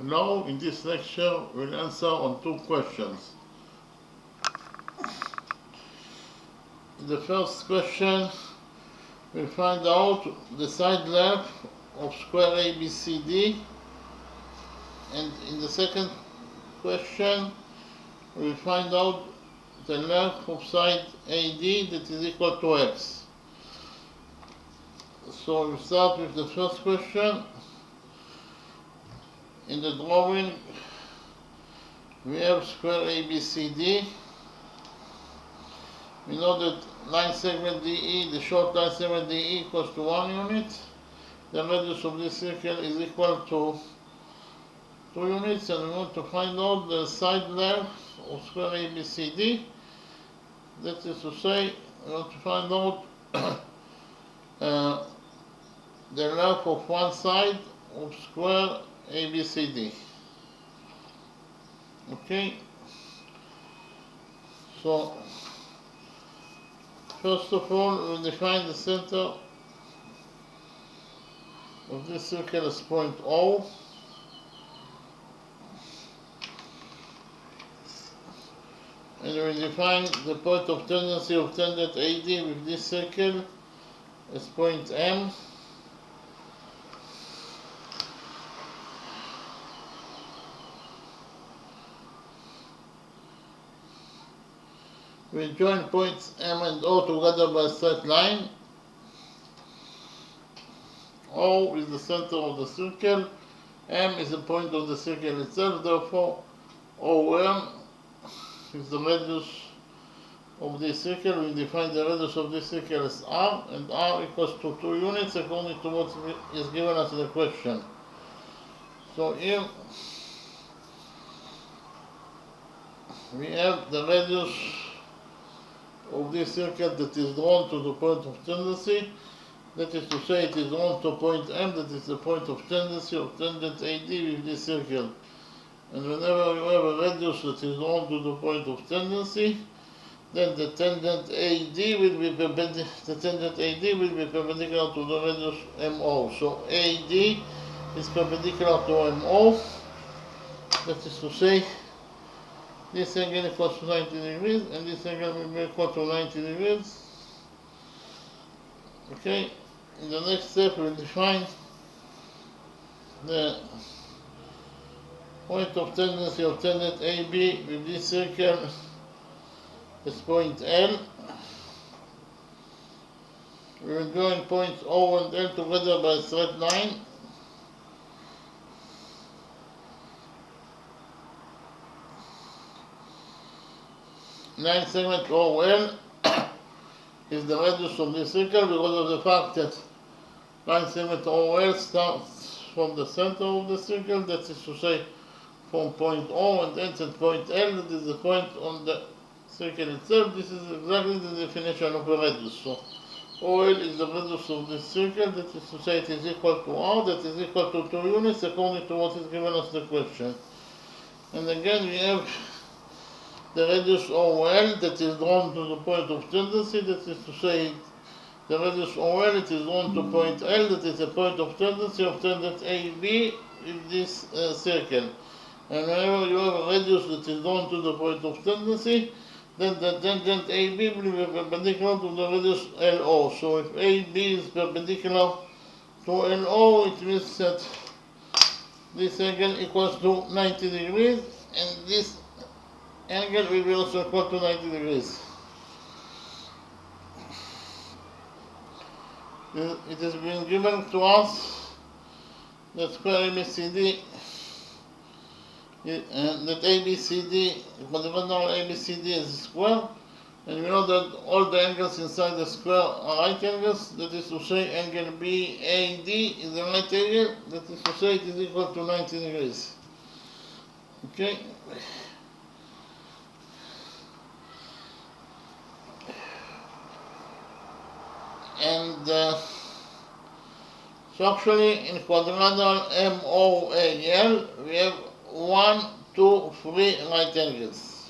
Now, in this lecture, we'll answer on two questions. In the first question, we'll find out the side length of square ABCD, and in the second question, we'll find out the length of side AD that is equal to x. So we'll start with the first question. In the drawing, we have square ABCD. We know that line segment DE, the short line segment DE equals to 1 unit. The radius of this circle is equal to 2 units, and we want to find out the side length of square ABCD. That is to say, we want to find out the length of one side of square ABCD. Okay, so first of all, we define the center of this circle as point O. And we define the point of tendency of tangent AD with this circle as point M. We join points M and O together by a straight line. O is the center of the circle. M is the point of the circle itself. Therefore, OM is the radius of this circle. We define the radius of this circle as R, and R equals to 2 units according to what is given us in the question. So here we have the radius of this circle that is drawn to the point of tendency. That is to say, it is drawn to point M, that is the point of tendency of tangent AD with this circle. And whenever you have a radius that is drawn to the point of tendency, then the tangent AD will be perpendicular to the radius MO. So AD is perpendicular to MO. That is to say, this angle equals to 90 degrees, and this angle will be equal to 90 degrees. Okay, in the next step we'll define the point of tendency of tangent AB with this circle as point L. We will join points O and L together by a straight line. Line segment OL is the radius of this circle because of the fact that line segment OL starts from the center of the circle, that is to say from point O and ends at point L, that is the point on the circle itself. This is exactly the definition of a radius. So OL is the radius of this circle, that is to say it is equal to R, that is equal to 2 units according to what is given us the question. And again we have the radius OL that is drawn to the point of tendency, that is to say the radius OL it is drawn to point L, that is the point of tendency of tangent AB with this circle. And whenever you have a radius that is drawn to the point of tendency, then the tangent AB will be perpendicular to the radius LO. So if AB is perpendicular to LO, it means that this angle equals to 90 degrees, and this angle will be also equal to 90 degrees. It has been given to us that square ABCD, that ABCD, fundamental ABCD is a square, and we know that all the angles inside the square are right angles. That is to say, angle BAD is a right angle, that is to say it is equal to 90 degrees. Okay. And so actually in quadrilateral MOAL we have 1, 2, 3 right angles.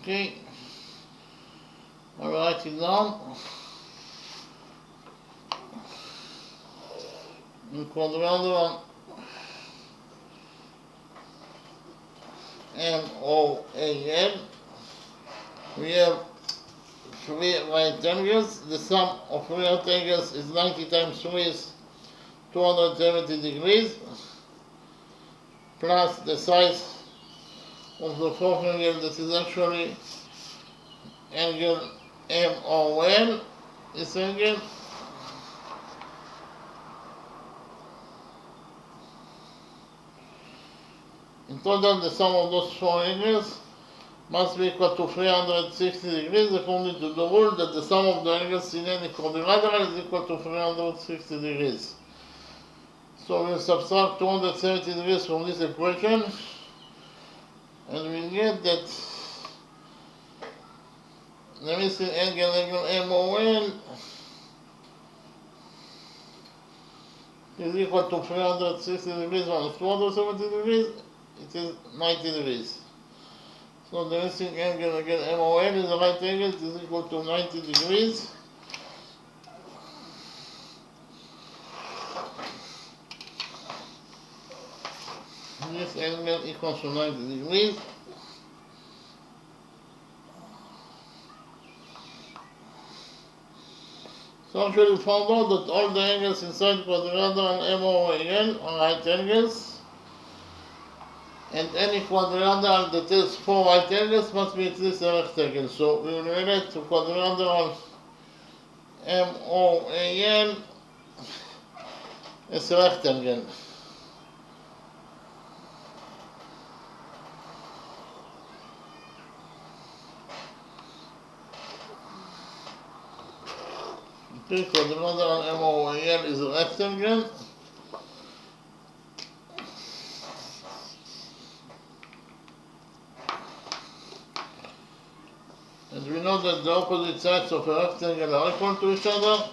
Okay, I'll write it down. In quadrilateral MOAN. We have three right angles. The sum of three right angles is 90 times 3 is 270 degrees, plus the size of the fourth angle, that is actually angle MON, this angle. In total, the sum of those four angles must be equal to 360 degrees, according to the rule that the sum of the angles in any quadrilateral is equal to 360 degrees. So we'll subtract 270 degrees from this equation, and we get that the missing angle MON is equal to 360 degrees minus 270 degrees, it is 90 degrees. So the missing angle MON is the right angle, it is equal to 90 degrees. This angle equals to 90 degrees. So actually we found out that all the angles inside quadrilateral MOAN are right angles, and any quadrilateral that has four right angles must be at least a rectangle. So we will relate to quadrilateral MOAN as a rectangle. Okay, quadrilateral MOAN is a rectangle. And we know that the opposite sides of a rectangle are equal to each other.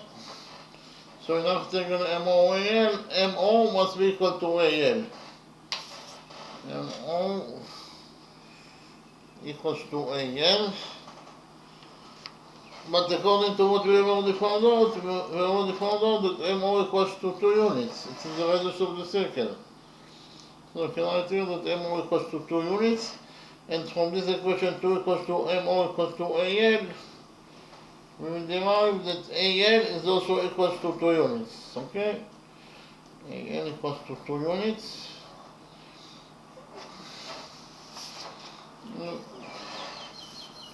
So in rectangle MOAN, MO must be equal to AN. MO equals to AN. But according to what we have already found out, that MO equals to 2 units. It is the radius of the circle. So we can write here that MO equals to 2 units. And from this equation 2 equals to MO equals to AN, we will derive that AN is also equals to 2 units. Okay? AN equals to 2 units.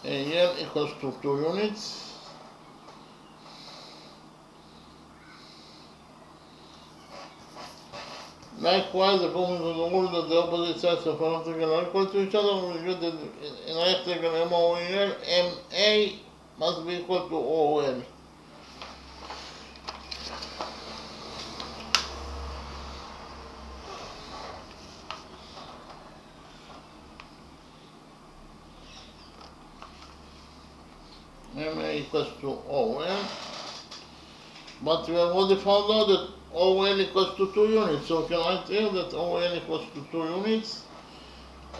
AN equals to 2 units. Likewise, according to the rule that the opposite sides of a rectangle are equal to each other, we get that in a rectangle MOAN, MA must be equal to ON. MA equals to ON. But we have already found out that ON equals to 2 units, so we can write here that ON equals to 2 units.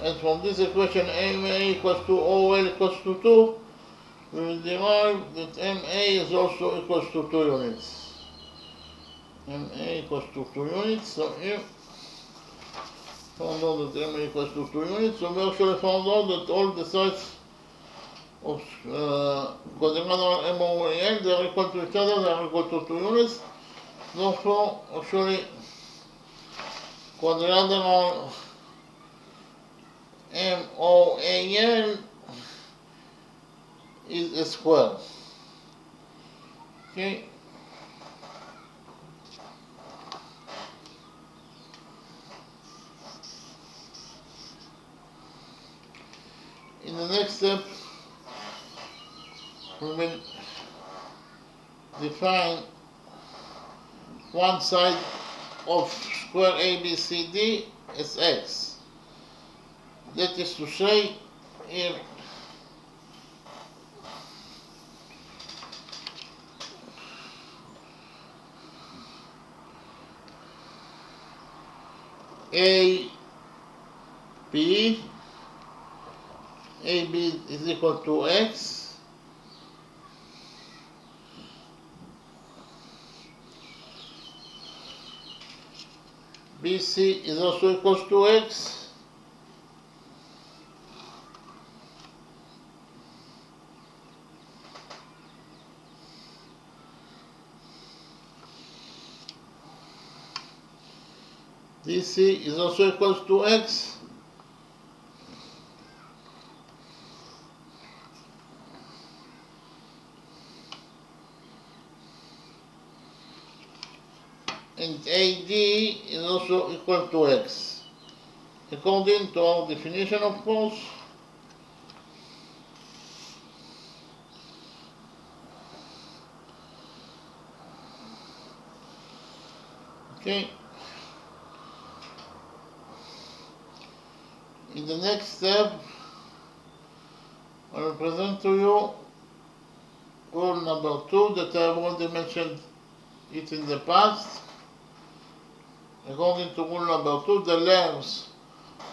And from this equation MA equals to ON equals to 2, we will derive that MA is also equals to 2 units. MA equals to 2 units, so here found out that MA equals to 2 units, so we actually found out that all the sides of quadrilateral MOAN, they are equal to each other, they are equal to 2 units. Therefore, actually, quadrilateral MOAN is a square. Okay? In the next step, we will define one side of square ABCD as x. That is to say, if AB is equal to x, BC is also equal to x, DC is also equals to X. And AD is also equal to X. According to our definition, of course. Okay. In the next step, I will present to you rule number 2 that I have already mentioned it in the past. According to rule number 2, the lengths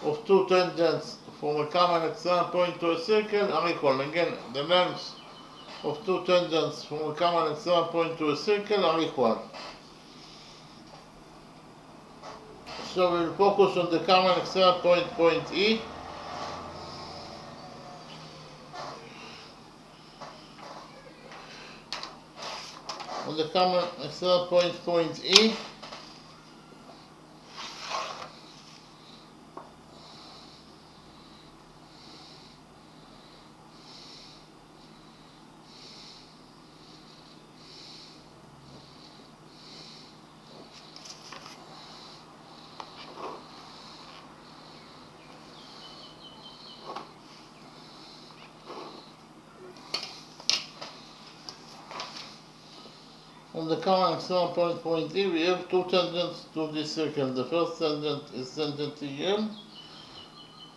of two tangents from a common external point to a circle are equal. Again, the lengths of two tangents from a common external point to a circle are equal. So we'll focus on the common external point, point E. On the common external point, point E. On the common external point, point E, we have two tangents to this circle. The first tangent is tangent EM.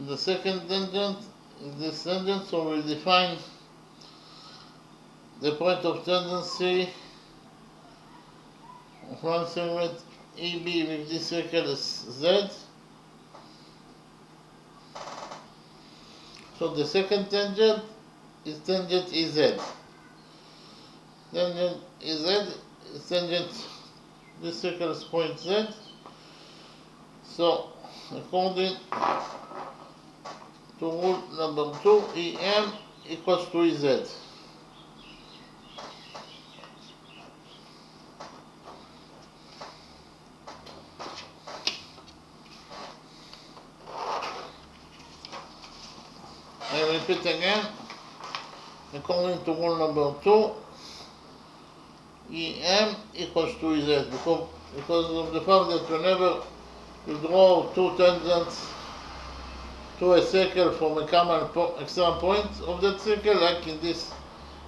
The second tangent is this tangent, so we define the point of tangency of one segment EB with this circle as Z. So the second tangent is tangent EZ. Tangent EZ is tangent, this circle is point Z. So according to rule number 2, EM equals to EZ. I repeat again, according to rule number 2, EM equals to EZ because of the fact that whenever you draw two tangents to a circle from a common external point of that circle, like in this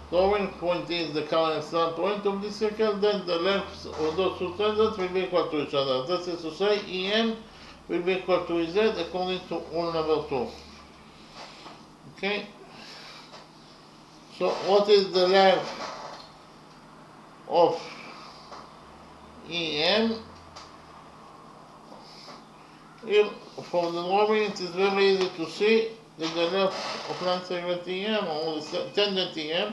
drawing, point E is the common external point of this circle, then the lengths of those two tangents will be equal to each other. That is to say, EM will be equal to EZ according to rule number 2. Okay? So what is the length of EM? Here, from the drawing, it is very easy to see that the length of line segment EM, or the tangent EM,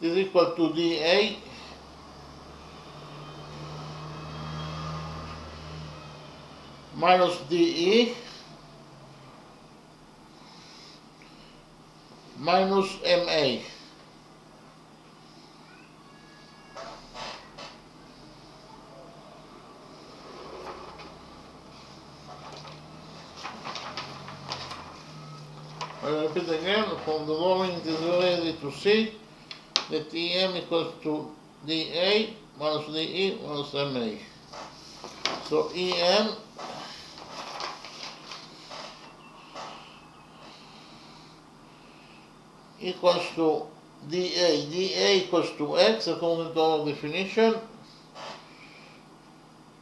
is equal to dA minus dE minus MA. I repeat again, from the drawing it is very easy to see that EM equals to dA minus dE minus MA. So EM equals to dA. dA equals to X according to our definition,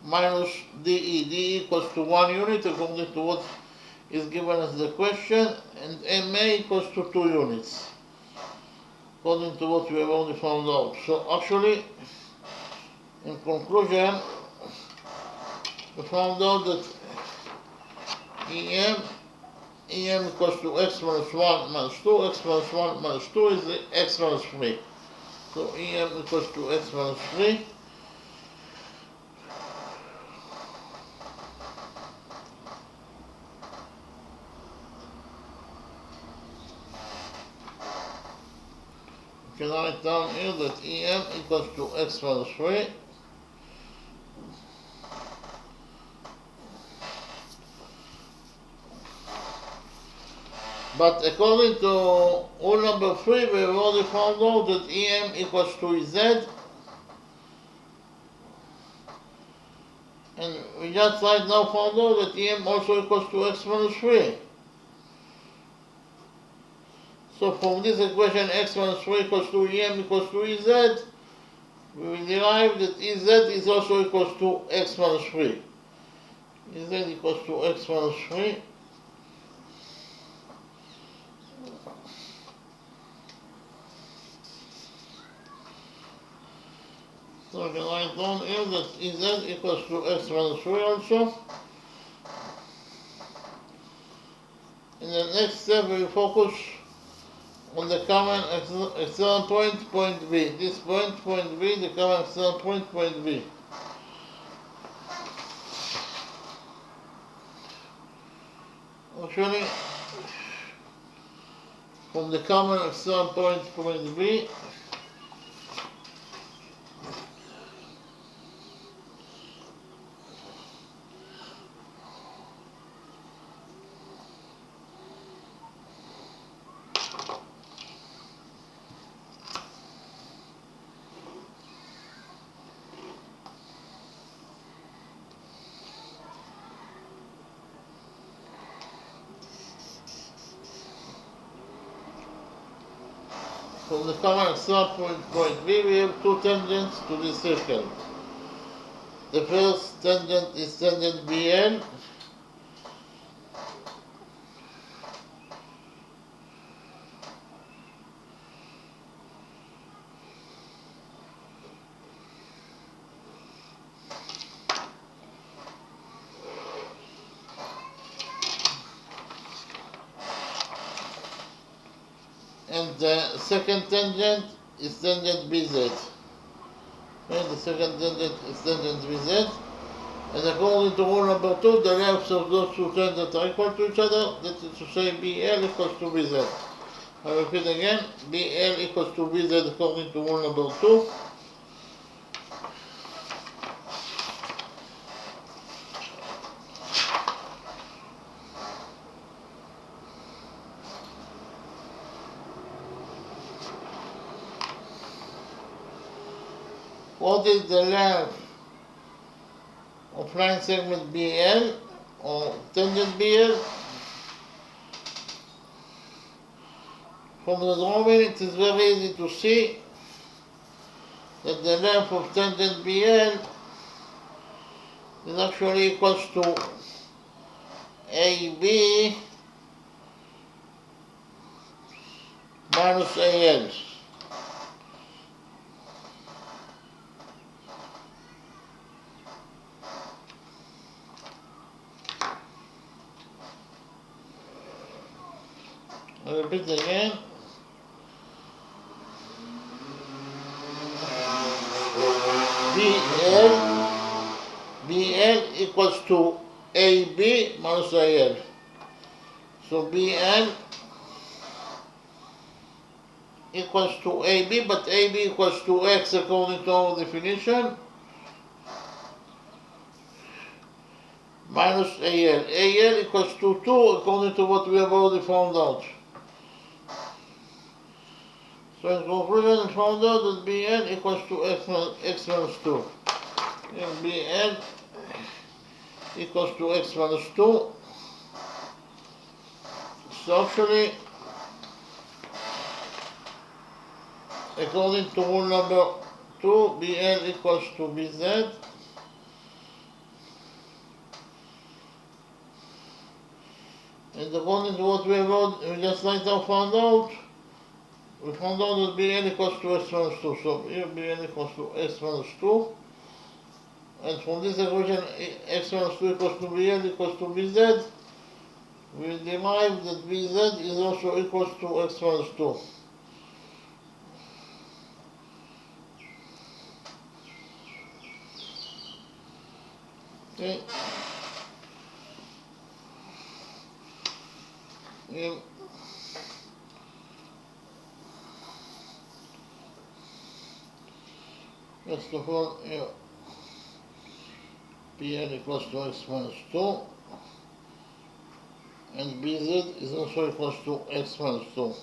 minus dE. dE equals to 1 unit according to what is given as the question, and MA equals to 2 units according to what we have already found out. So actually, in conclusion, we found out that EM equals to X minus 1 minus 2, X minus 1 minus 2 is the X minus 3. So EM equals to X minus 3. You can write down here that EM equals to X minus 3 But according to rule number 3, we have already found out that EM equals to EZ, and we just right now found out that EM also equals to x minus 3. So from this equation x minus 3 equals to EM equals to EZ, we will derive that EZ is also equals to x minus 3. EZ equals to x minus 3. So we can write down here that EZ equals to x minus 3 also. In the next step we will focus on the common external point, point B. This point, point B, the common external point, point B. Actually, from the common external point, point B, from the common external point, point B, we have two tangents to this circle. The first tangent is tangent BN, and the second tangent is tangent BZ. Okay, the second tangent is tangent BZ. And according to rule number 2, the lengths of those two tangents are equal to each other. That is to say, BL equals to BZ. I repeat again, BL equals to BZ according to rule number 2. What is the length of line segment BL or tangent BL? From the drawing, it is very easy to see that the length of tangent BL is actually equals to AB minus AL. I repeat again. BL equals to AB minus AL. So BL equals to AB, but AB equals to X according to our definition, minus AL. AL equals to 2 according to what we have already found out. So in conclusion, we found out that BL equals to X minus 2. And BL equals to X minus 2. So actually, according to rule number 2, BL equals to BZ. And according to what we just right now found out, we found out that BL equals to X minus 2. So here BL equals to X minus 2. And from this equation, X minus 2 equals to BL equals to BZ. We derive that BZ is also equals to X minus 2. Okay. First of all, here, PL equals to X minus 2. and BZ is also equals to x minus 2.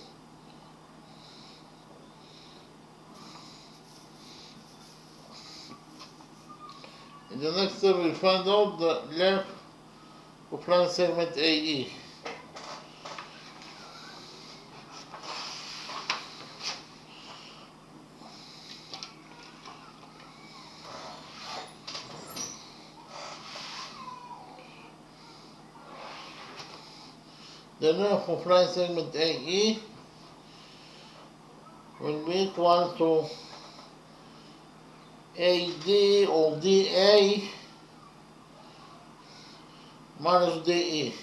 In the next step, we find out the length of line segment AE. The length of line segment AE will be equal to AD or DA minus DE.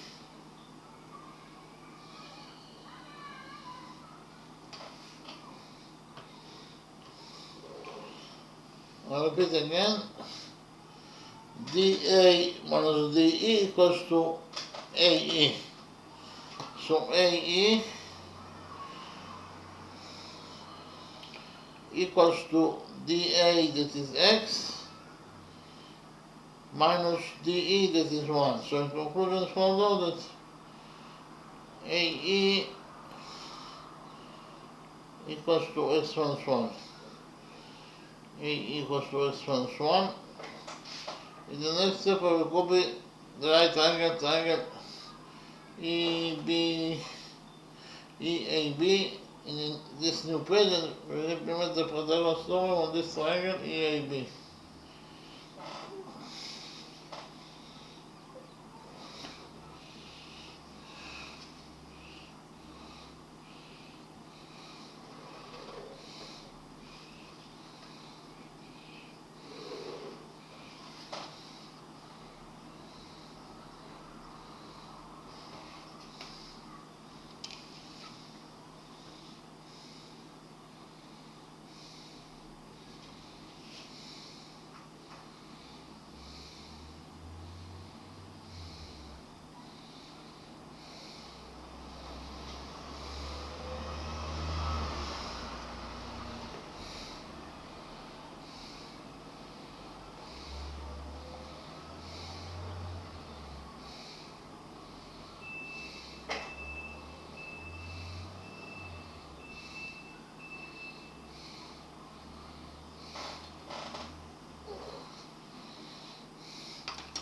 I'll repeat again. DA minus DE equals to AE. So AE equals to dA that is x minus dE that is 1. So in conclusion, found out that AE equals to x minus 1. AE equals to x minus 1. In the next step, I will copy the right triangle EAB in this new page, and we will implement the Pythagoras theorem on this triangle EAB.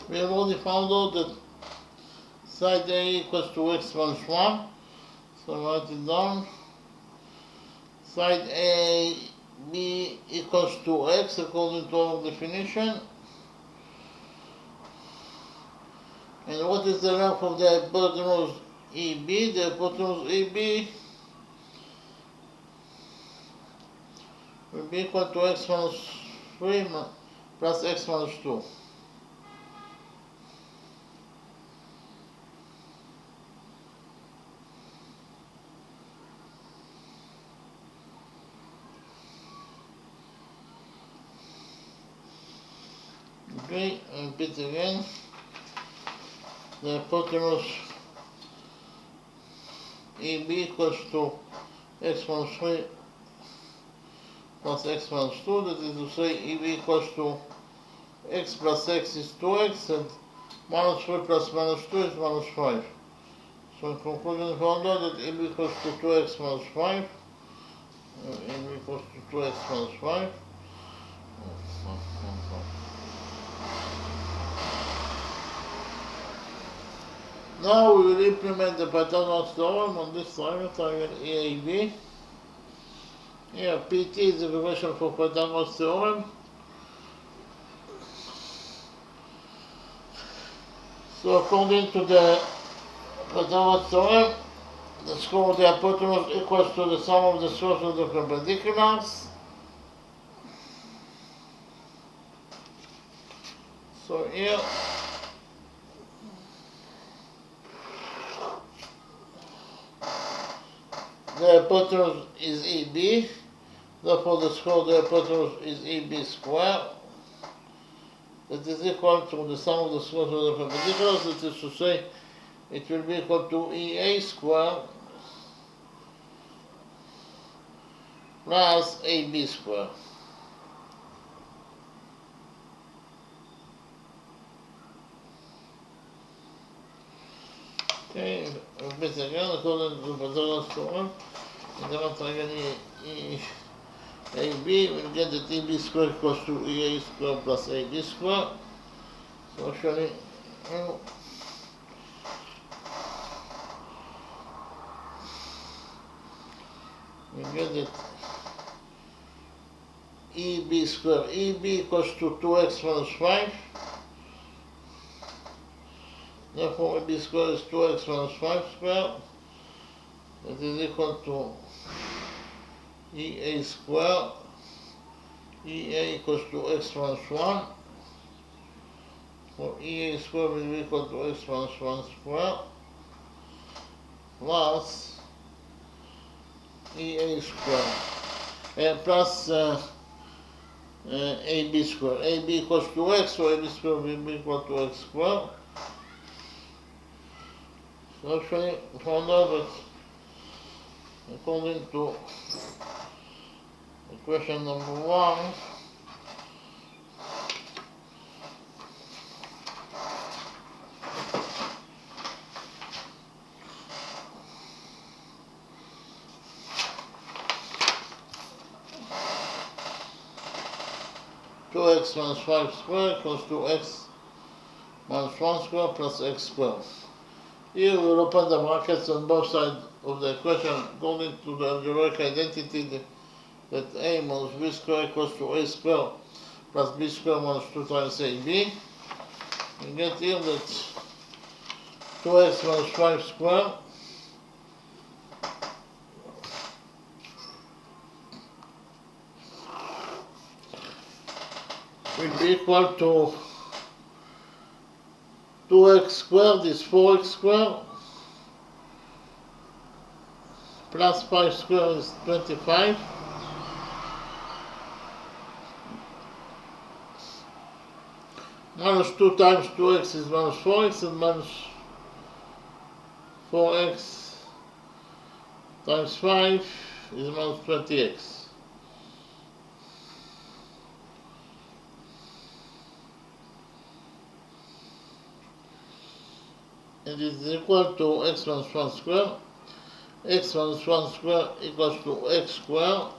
We have already found out that side A equals to x minus 1, so write it down. Side AB equals to x according to our definition. And what is the length of the hypotenuse EB? The hypotenuse EB will be equal to x minus 3 plus x minus 2. Okay, I repeat again. The hypotenuse EB equals to x minus 3 plus x minus 2, that is to say EB equals to x plus x is 2x, and minus 3 plus minus 2 is minus 5. So in conclusion, we found out that EB equals to 2x minus 5. EB equals to 2x minus 5. Now we will implement the Pythagoras theorem on this triangle EAB. Here PT is the equation for Pythagoras theorem. So according to the Pythagoras theorem, the square of the hypotenuse equals to the sum of the squares of the perpendiculars. So here the hypotenuse is EB, therefore the square of the hypotenuse is EB squared. That is equal to the sum of the squares of the perpendiculars, that is to say, it will be equal to EA squared plus AB squared. Okay, repeat again, according to Pythagoras theorem, in the triangle AB, we'll get that EB squared equals to EA squared plus AB squared. So actually, we get that EB squared, EB equals to 2x minus 5. Therefore, EB squared is 2x minus 5 squared. That is equal to EA squared. EA equals to x minus 1. So EA squared will be equal to x minus 1 squared plus EA squared plus AB squared. AB equals to x, so AB squared will be equal to x squared. So actually, we found out that according to equation number 1, two x minus 5 squared equals to x minus 1 squared plus x squared. Here we will open the brackets on both sides of the equation according to the algebraic identity that a minus b squared equals to a squared plus b squared minus 2 times ab. We get here that 2x minus 5 squared will be equal to 2x squared is 4x squared plus 5 squared is 25 minus 2 times 2x is minus 4x and minus 4x times 5 is minus 20x. And it is equal to x minus 1 squared. X minus 1 squared equals to x squared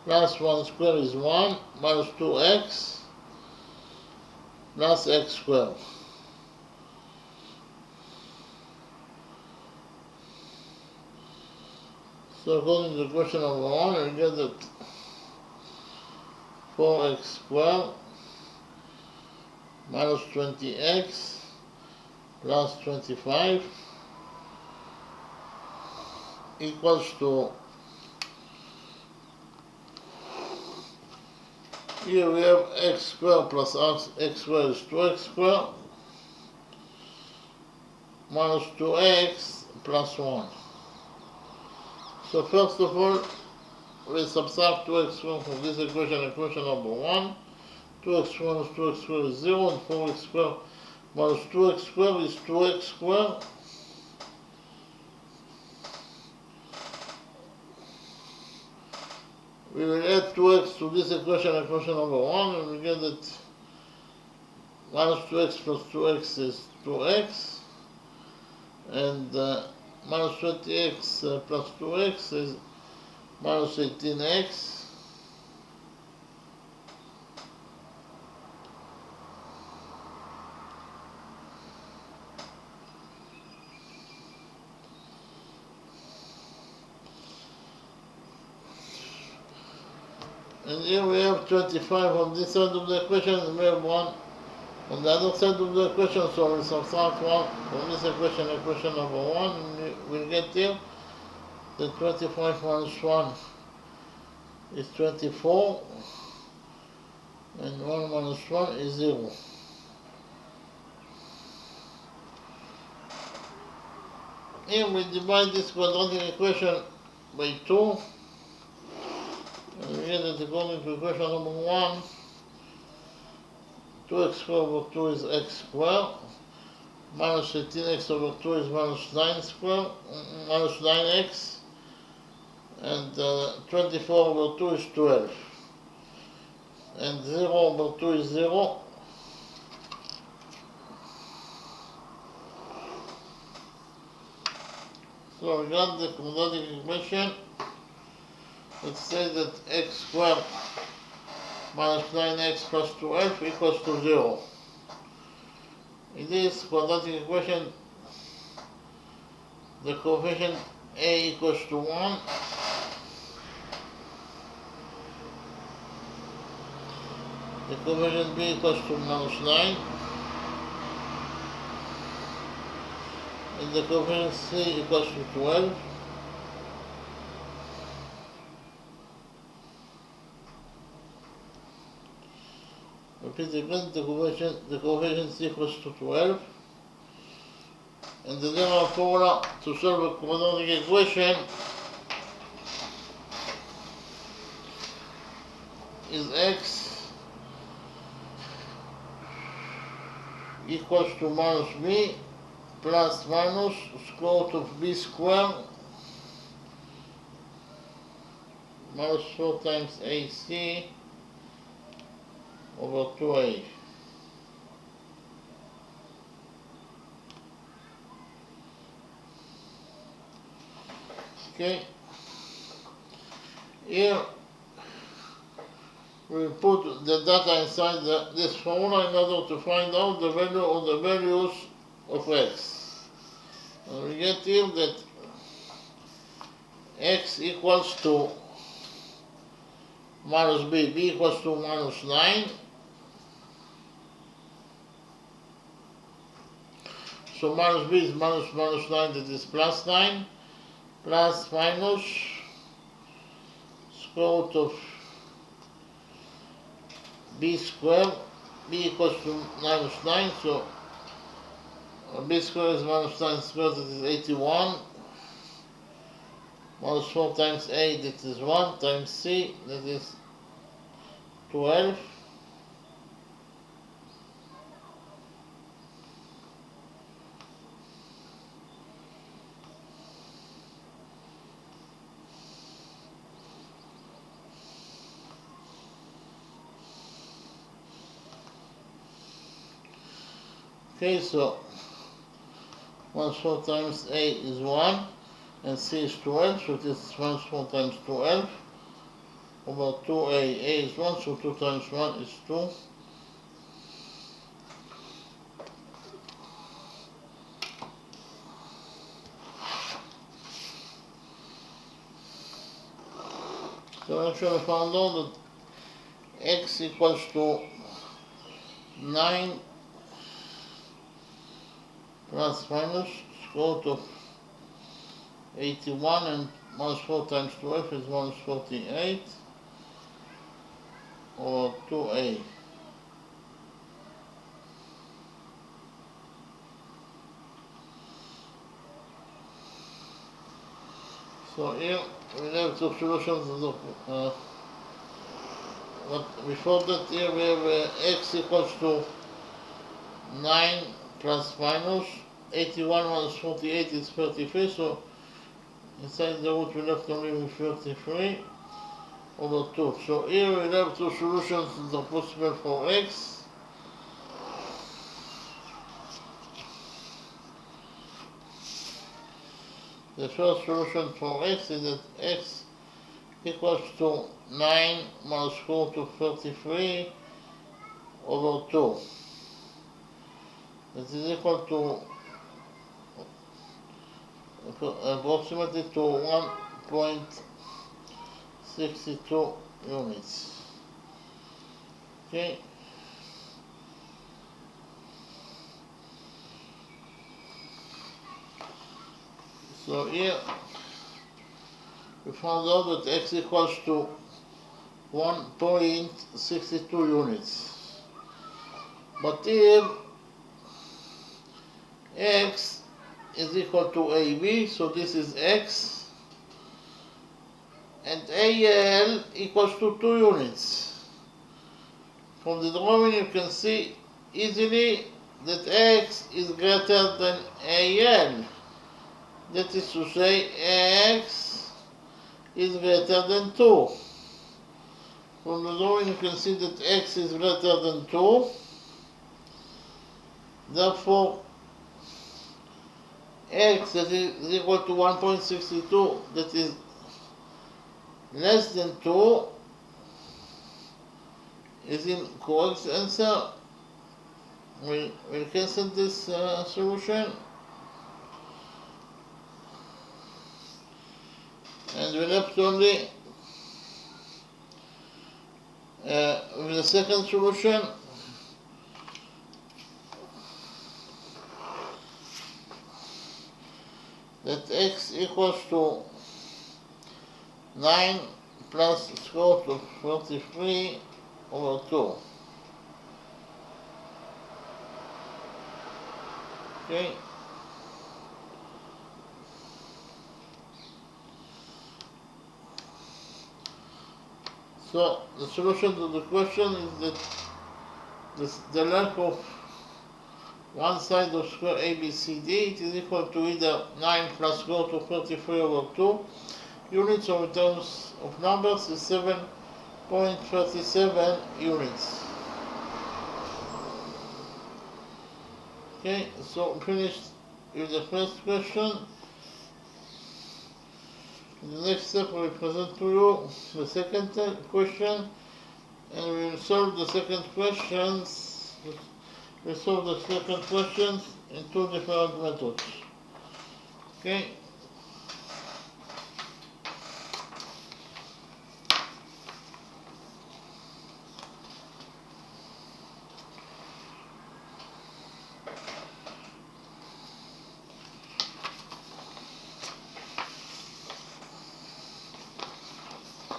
plus 1 squared is 1 minus 2x plus x squared. So according to question number 1, we get that 4x squared minus 20x plus 25 equals to, here we have x squared plus x squared is 2x squared minus 2x plus 1. So first of all, we subtract 2x squared from this equation number 1. 2x minus 2x squared is 0, and 4x squared minus 2x squared is 2x squared. We will add 2x to this equation number 1, and we get that minus 2x plus 2x is 2x, and minus 20x plus 2x is minus 18x. And here we have 25 on this side of the equation, and we have 1 on the other side of the equation, so we'll subtract 1 from this equation number 1, and we'll get here that 25 minus 1 is 24, and 1 minus 1 is 0. Here we divide this quadratic equation by 2, and we get that according to equation number 1, 2x squared over 2 is x squared, minus 18x over 2 is minus 9 squared, minus 9x, and 24 over 2 is 12. and 0 over 2 is 0. So we got the quadratic equation. Let's say that x squared minus 9x plus 12 equals to 0. In this quadratic equation, the coefficient a equals to 1, the coefficient b equals to minus 9, and the coefficient c equals to 12. Repeat again, the coefficient c equals to 12. And the general formula to solve a quadratic equation is x equals to minus b plus minus square root of b squared minus 4 times ac over 2a. Okay, here we put the data inside this formula in order to find out the value of the values of x. And we get here that x equals to minus b, b equals to minus 9. So minus b is minus 9, that is plus 9. Plus minus square root of b squared, b equals to minus 9, so b squared is minus 9 squared, that is 81, minus 4 times a, that is 1, times c, that is 12. Okay, so 1 4 times a is 1 and c is 12, so this is 1 4 times 12 over 2a. A is 1, so 2 times 1 is 2. So actually I found out that x equals to 9 plus minus square root of 81 and minus 4 times 12 is minus 48 over 2a. So here we have two solutions. But before that, here we have x equals to 9 plus minus 81 minus 48 is 33, so inside the root we left only with 33 over 2. So here we have two solutions that are possible for x. The first solution for x is that x equals to 9 minus 4 to 33 over 2. That is equal to approximately to 1.62 units. Okay. So here we found out that x equals to 1.62 units. But here x is equal to AB, so this is x, and AL equals to 2 units. From the drawing you can see easily that x is greater than AL. That is to say, x is greater than 2. From the drawing you can see that x is greater than 2. Therefore, x that is equal to 1.62, that is less than 2, is in correct answer. We'll cancel this solution, and we're left only with the second solution. That x equals to 9 plus square root of 33 over 2. Okay. So the solution to the question is that the length of one side of square ABCD, it is equal to either 9 plus square root of 33 over 2 units, or in terms of numbers is 7.37 units. Okay, so finished with the first question. In the next step I will present to you the second question, and we will solve the second questions. We solve the second questions in two different methods. Okay.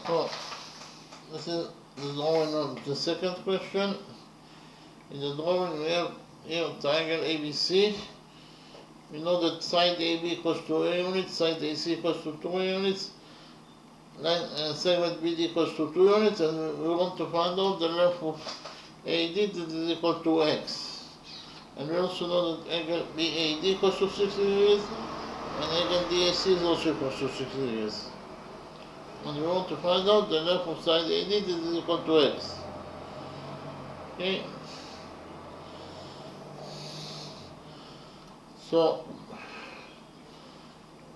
So this is the drawing of the second question. In the drawing we have here triangle ABC. We know that side AB equals to A units, side AC equals to 2 units, segment BD equals to 2 units, and we want to find out the length of AD that is equal to x. And we also know that angle BAD equals to 60 degrees, and angle DAC is also equal to 60 degrees. And we want to find out the length of side AD that is equal to x. Okay. So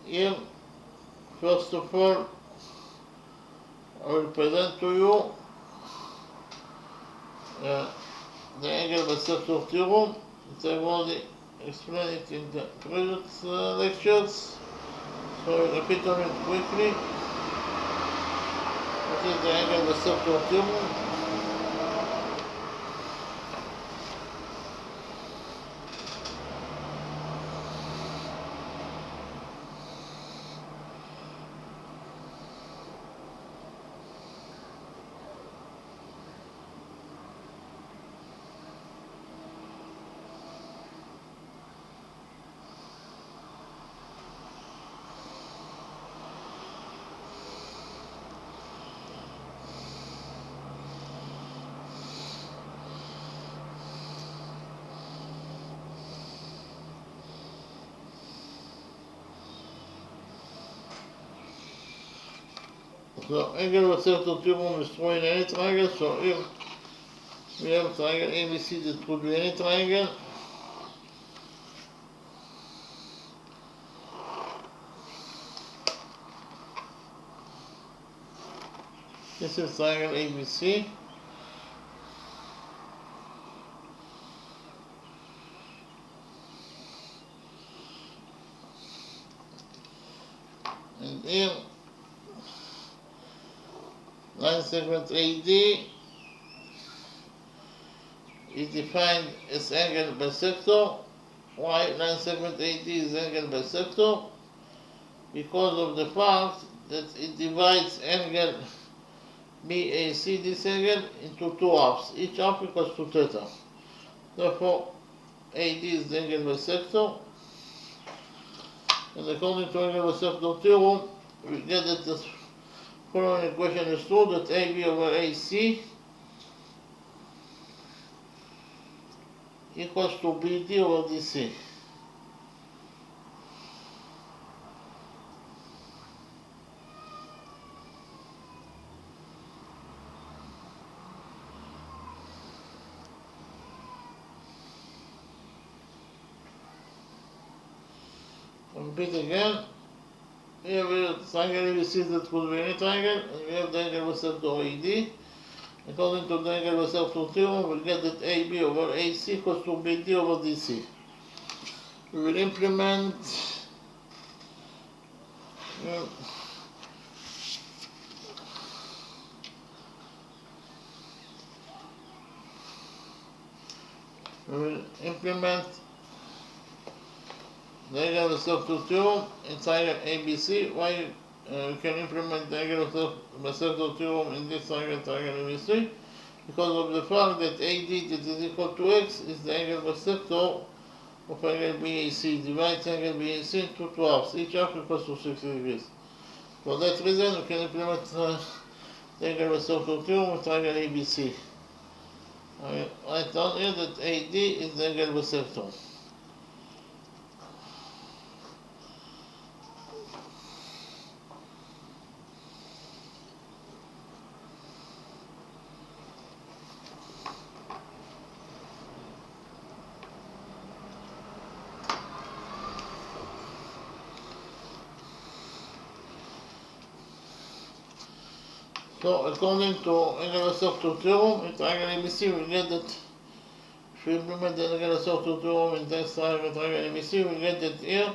here, first of all, I will present to you the angle bisector theorem. I've already explained it in the previous lectures, so I will repeat on it quickly. What is the angle bisector theorem? So angle bisector theorem is drawn in any triangle. So here we have triangle ABC that could be any triangle. This is triangle ABC. And here line segment AD is defined as angle bisector. Why line segment AD is angle bisector? Because of the fact that it divides angle BAC, this angle, into two halves. Each half equals to theta. Therefore, AD is the angle bisector. And according to angle bisector theorem, we get that this following equation is true, that AB over AC equals to BD over DC. Repeat again. Here we have triangle ABC that could be any triangle, and we have the angle bisector AD. According to the angle bisector theorem, we get that AB over AC equals to BD over DC. We will implement the angle bisector theorem in triangle ABC. Why we can implement the angle bisector theorem in this triangle ABC? Because of the fact that AD that is equal to X is the angle bisector of angle BAC. Divide angle BAC into two halves. Each half equals to 60 degrees. For that reason, we can implement the angle bisector theorem with triangle ABC. I write down here that AD is the angle bisector. So, according to angle bisector theorem in triangle ABC, we get that if we implement the angle bisector theorem in this triangle ABC, we get that here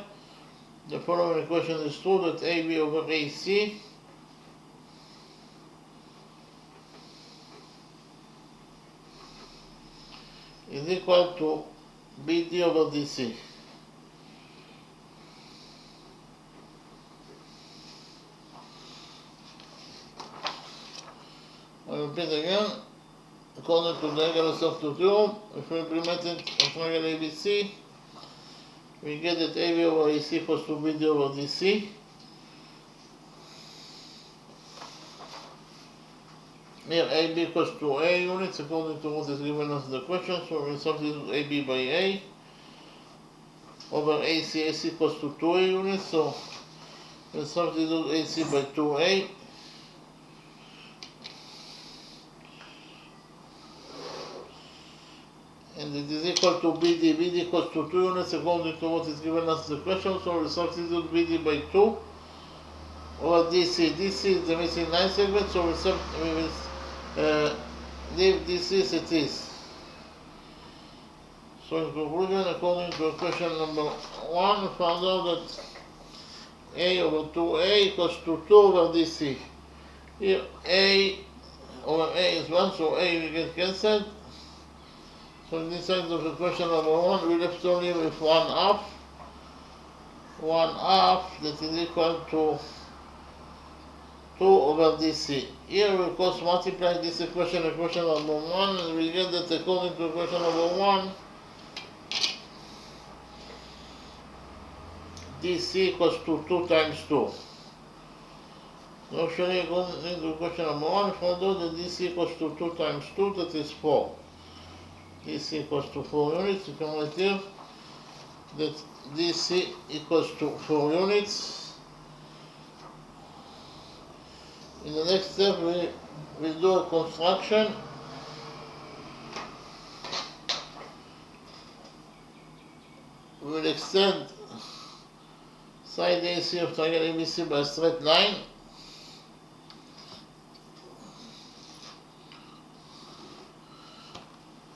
the following equation is true, that AB over AC is equal to BD over DC. I repeat again. According to the angle bisector theorem, if we implement it on triangle ABC, we get that AB over AC equals to BD over DC. Here AB equals to A units according to what is given us in the question, so we substitute AB by A over AC. AC equals to 2A units, so we substitute AC by 2A. And it is equal to BD. BD equals to 2 units according to what is given us in the question, so we substitute BD by 2 over DC. DC is the missing line segment, so we will leave DC as it is. So in conclusion, according to question number 1, we found out that A over 2A equals to 2 over DC. Here A over A is 1, so A will get cancelled. So in this side of the question number 1, we left only with 1 half. 1 half that is equal to 2 over DC. Here we cross multiply this equation number 1, and we get that according to equation number 1, DC equals to 2 times 2. So actually according to equation number 1, we found out that DC equals to 2 times 2, that is 4. DC equals to 4 units. You can write here that DC equals to 4 units. In the next step, we will do a construction. We will extend side AC of triangle ABC by a straight line.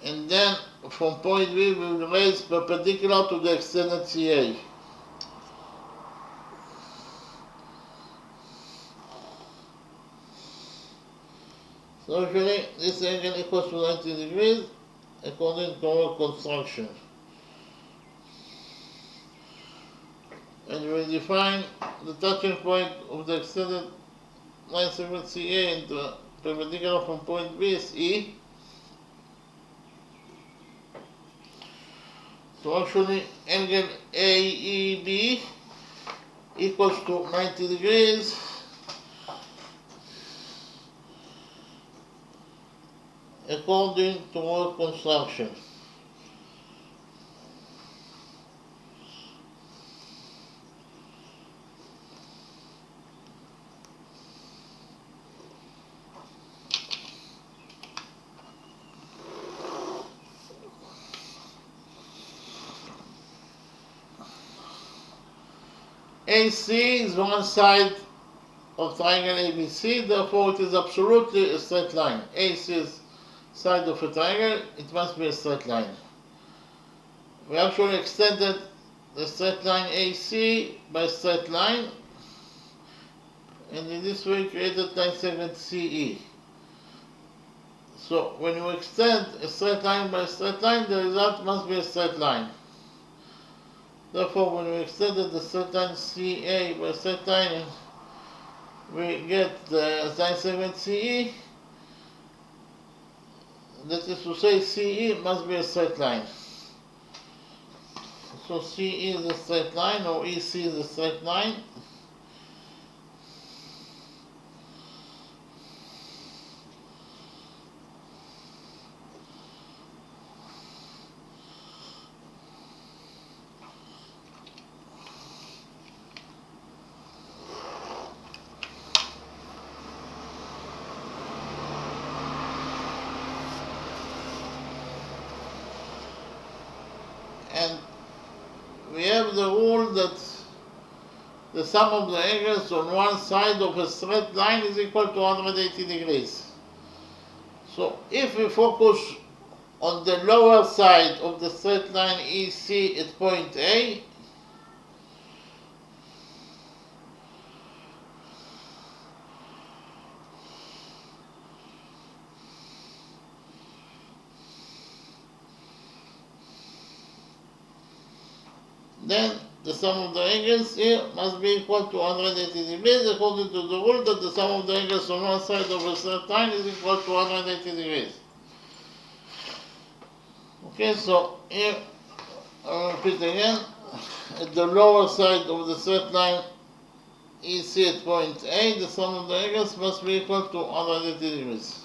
And then from point B, we will raise perpendicular to the extended CA. So usually this angle equals to 90 degrees according to our construction. And we will define the touching point of the extended line segment CA and the perpendicular from point B is E. So actually angle AEB equals to 90 degrees according to our construction. AC is one side of triangle ABC, therefore it is absolutely a straight line. AC is side of a triangle, it must be a straight line. We actually extended the straight line AC by straight line, and in this way created line segment CE. So when you extend a straight line by a straight line, the result must be a straight line. Therefore, when we extended the straight line CA by a straight line, we get the line segment CE. That is to say, CE must be a straight line. So CE is a straight line, or EC is a straight line. And we have the rule that the sum of the angles on one side of a straight line is equal to 180 degrees. So if we focus on the lower side of the straight line EC at point A, then the sum of the angles here must be equal to 180 degrees, according to the rule that the sum of the angles on one side of a straight line is equal to 180 degrees. Okay, so here I'll repeat again. At the lower side of the straight line EC at point A, the sum of the angles must be equal to 180 degrees.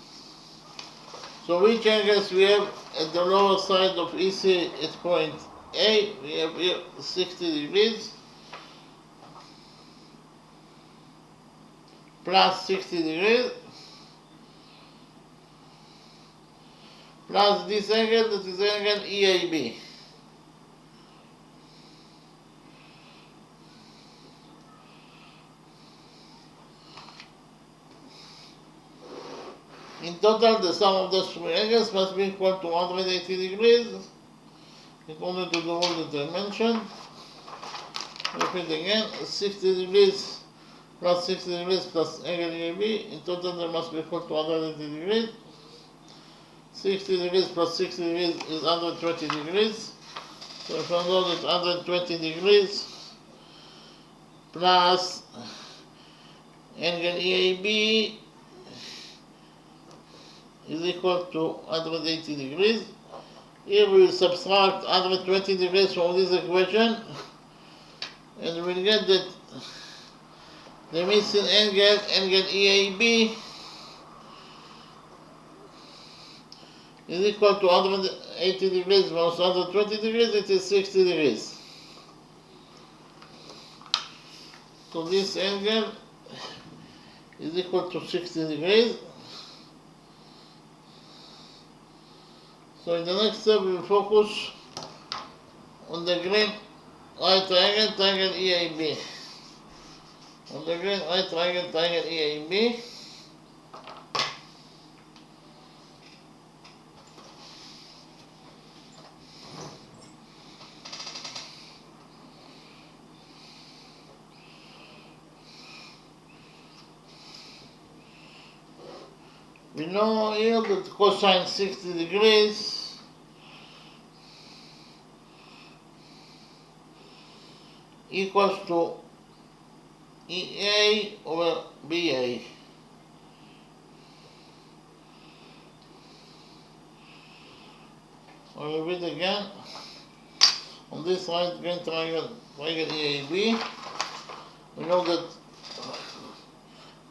So which angles we have at the lower side of EC at point A? We have here 60 degrees plus 60 degrees plus this angle, that is angle EAB. In total, the sum of those three angles must be equal to 180 degrees, according to the rule that I mentioned. Repeat again, 60 degrees plus 60 degrees plus angle EAB. In total, they must be equal to 180 degrees. 60 degrees plus 60 degrees is 120 degrees. So if I know that 120 degrees plus angle EAB is equal to 180 degrees. Here we will subtract 120 degrees from this equation, and we'll get that the missing angle, angle EAB, is equal to 180 degrees minus 120 degrees, it is 60 degrees. So this angle is equal to 60 degrees. So in the next step we will focus on the green right triangle, triangle EAB. On the green right triangle, triangle EAB. We know here that cosine 60 degrees equals to EA over BA. I'll repeat again. On this right green triangle, triangle EAB, we know that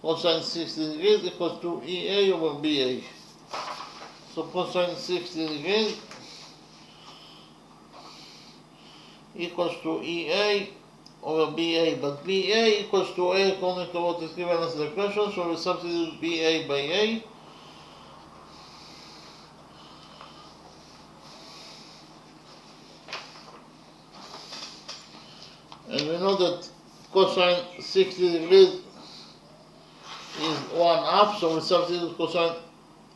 cosine 60 degrees equals to EA over BA. So cosine 60 degrees equals to EA over BA, but BA equals to A according to what is given as the question, so we substitute BA by A. And we know that cosine 60 degrees is 1/2, so we substitute cosine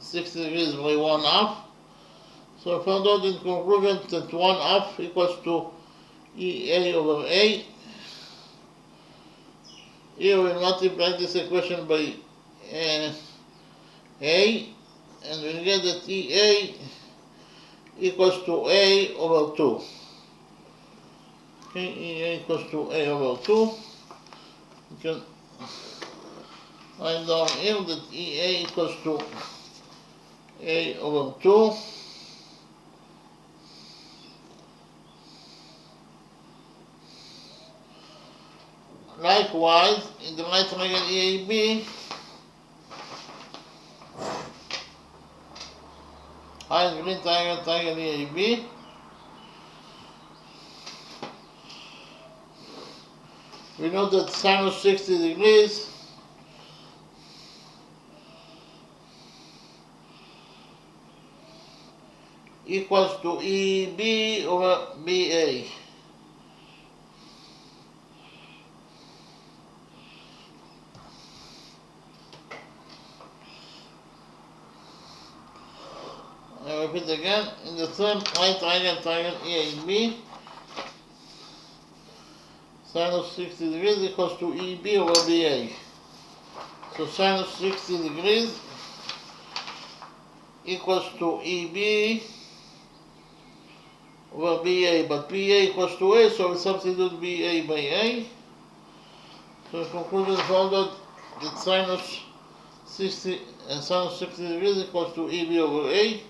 60 degrees by 1/2. So we found out in conclusion that 1/2 equals to EA over A. Here we multiply this equation by A, and we get that EA equals to A over 2. Okay, EA equals to A over 2. You can write down here that EA equals to A over 2. Likewise, in the right triangle EAB, green triangle, triangle EAB, we know that sinus 60 degrees equals to EB over BA. I repeat again, in the third right triangle, triangle EAB, sinus 60 degrees equals to EB over BA. So sinus 60 degrees equals to EB over BA, but BA equals to A, so we substitute BA by A. So in conclusion, we found out that sinus 60 degrees equals to EB over A.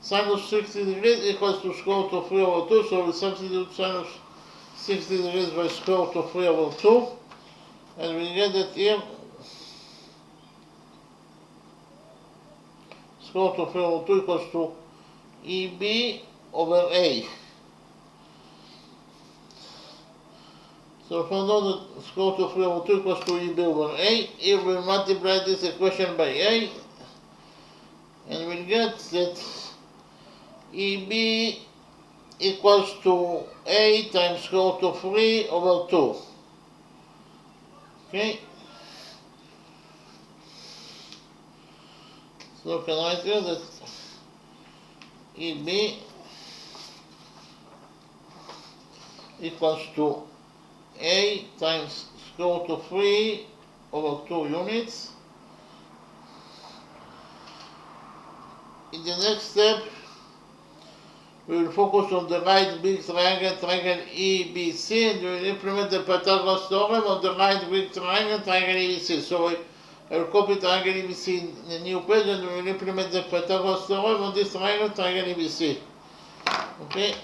Sinus 60 degrees equals to square root of 3 over 2, so we substitute sinus 60 degrees by square root of 3 over 2, and we get that here square root of 3 over 2 equals to EB over A. So we found out that square root of 3 over 2 equals to EB over A. Here we multiply this equation by A, and we get that EB equals to A times square root of 3 over 2. Okay? So we can write here that EB equals to A times square root of 3 over 2 units. In the next step, we will focus on the right big triangle, triangle EBC, and we will implement the Pythagoras theorem on the right big triangle, triangle EBC. So I will copy triangle EBC in the new page, and we will implement the Pythagoras theorem on this triangle, triangle EBC. Okay?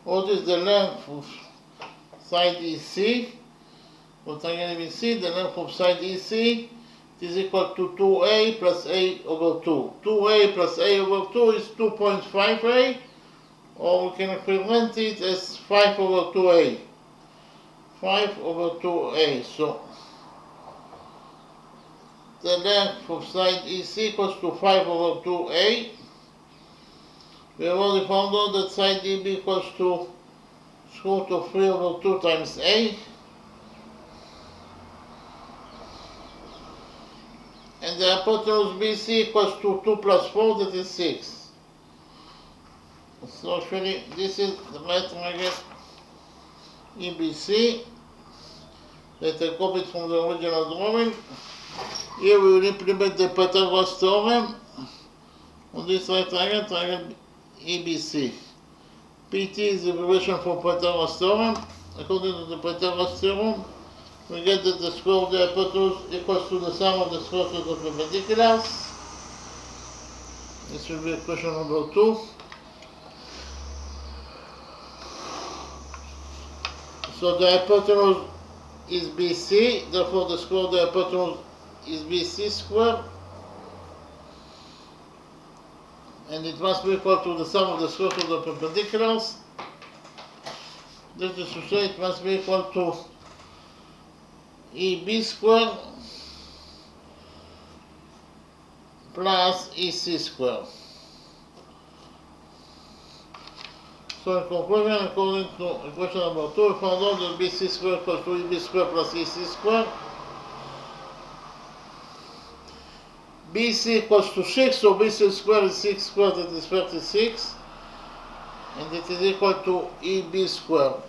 What is the length of side EC? For triangle ABC, the length of side EC is equal to 2A plus A over 2. 2A plus A over 2 is 2.5A, or we can represent it as 5 over 2A. 5 over 2A. So the length of side EC equals to 5 over 2A. We have already found out that side EB equals to square root of 3 over 2 times A. And the hypotenuse BC equals to 2 plus 4, that is 6. So actually, this is the right triangle EBC. that I copied from the original drawing. Here we will implement the Pythagoras theorem on this right triangle, triangle ABC. PT is the abbreviation for Pythagoras theorem. According to the Pythagoras theorem, we get that the square of the hypotenuse equals to the sum of the square root of the perpendiculars. This will be question number 2. So the hypotenuse is BC, therefore the square of the hypotenuse is BC squared, and it must be equal to the sum of the square root of the perpendiculars. That is to say, it must be equal to EB squared plus EC squared. So in conclusion, according to equation number 2, we found out that BC squared equals to EB squared plus EC squared. BC equals to 6, so BC squared is 6 squared, that is 36. And it is equal to EB squared.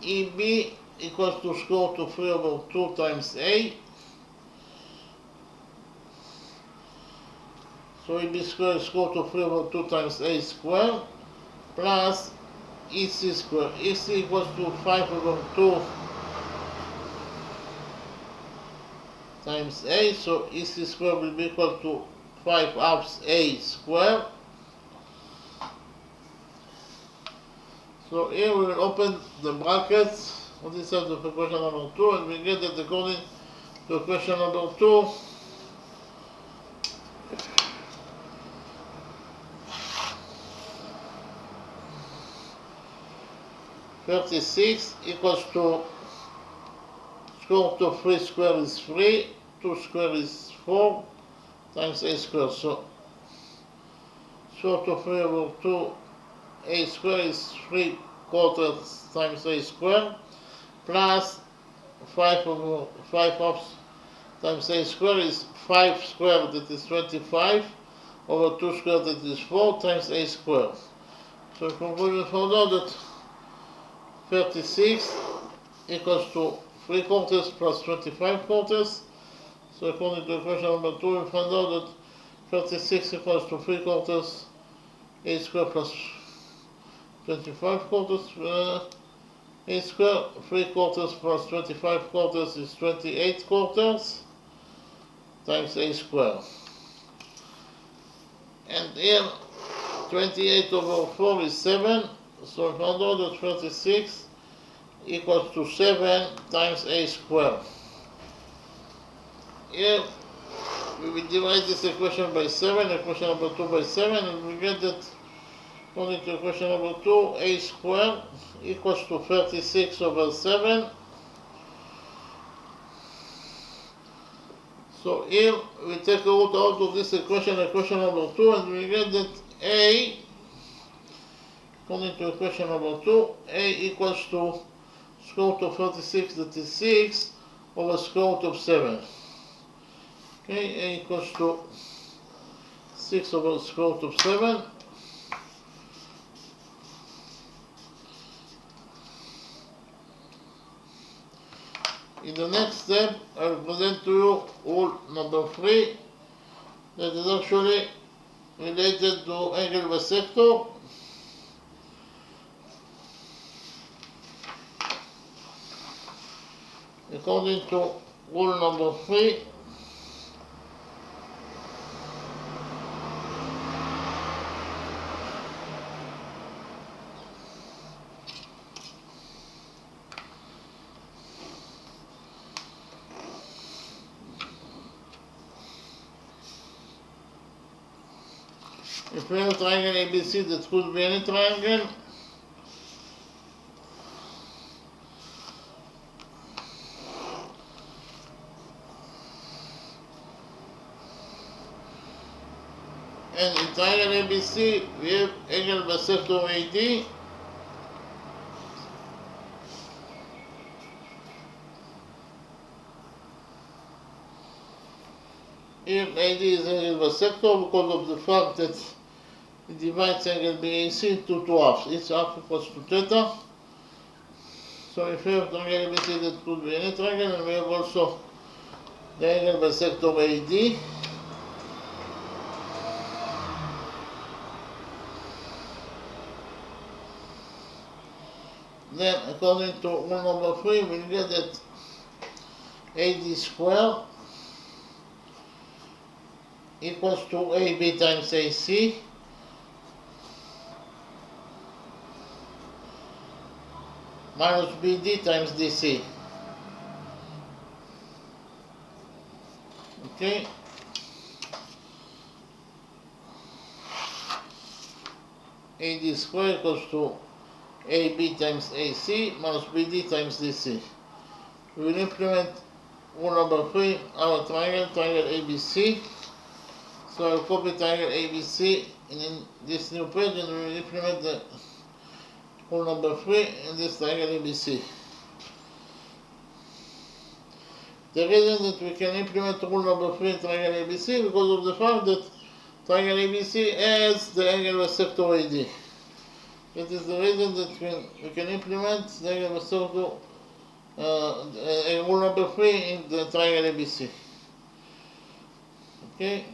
EB equals to square root of 3 over 2 times A. So EB squared is square root of 3 over 2 times A squared plus EC squared. EC equals to 5 over 2 times A, so EC squared will be equal to 5 halves A squared. So here we will open the brackets on this side of equation number 2, and we get that according to equation number 2, (36) equals to square root of 3 squared is 3, 2 squared is 4, times A squared. So square root of 3 over 2 A squared is 3 quarters times A squared, plus 5 over 5 halves times A squared is 5 squared, that is 25, over 2 squared, that is 4, times A squared. So in conclusion, we found out that 36 equals to 3 quarters plus 25 quarters. So according to equation number 2, we found out that 36 equals to 3 quarters A squared plus 25 quarters A squared. 3 quarters plus 25 quarters is 28 quarters times A squared. And here 28 over 4 is 7, so we found out that 36 equals to 7 times A squared. Here we will divide this equation by 7, equation number 2 by 7, and we get that according to equation number 2, A squared equals to 36 over 7. So here we take a root out of this equation, equation number 2, and we get that A, according to equation number 2, A equals to square root of 36, that is 6, over square root of 7. Okay, A equals to 6 over square root of 7. In the next step, I will present to you rule number 3, that is actually related to angle bisector. According to rule number 3, if we have a triangle ABC, that could be any triangle. And in triangle ABC, we have angle bisector AD. Here AD is angle bisector because of the fact that it divides angle BAC into 2 halves. Each half equals to theta. So if we have triangle ABC, that could be any triangle, and we have also the angle bisector AD. Then, according to rule number 3, we'll get that AD squared equals to AB times AC minus BD times DC. Okay? AD squared equals to AB times AC minus BD times DC. We will implement rule number 3, our triangle ABC. So I'll copy triangle ABC in this new page, and we will implement the rule number 3 in this triangle ABC. The reason that we can implement rule number 3 in triangle ABC because of the fact that triangle ABC has the angle bisector AD. That is the reason that we can implement the angle bisector rule number 3 in the triangle ABC. Okay?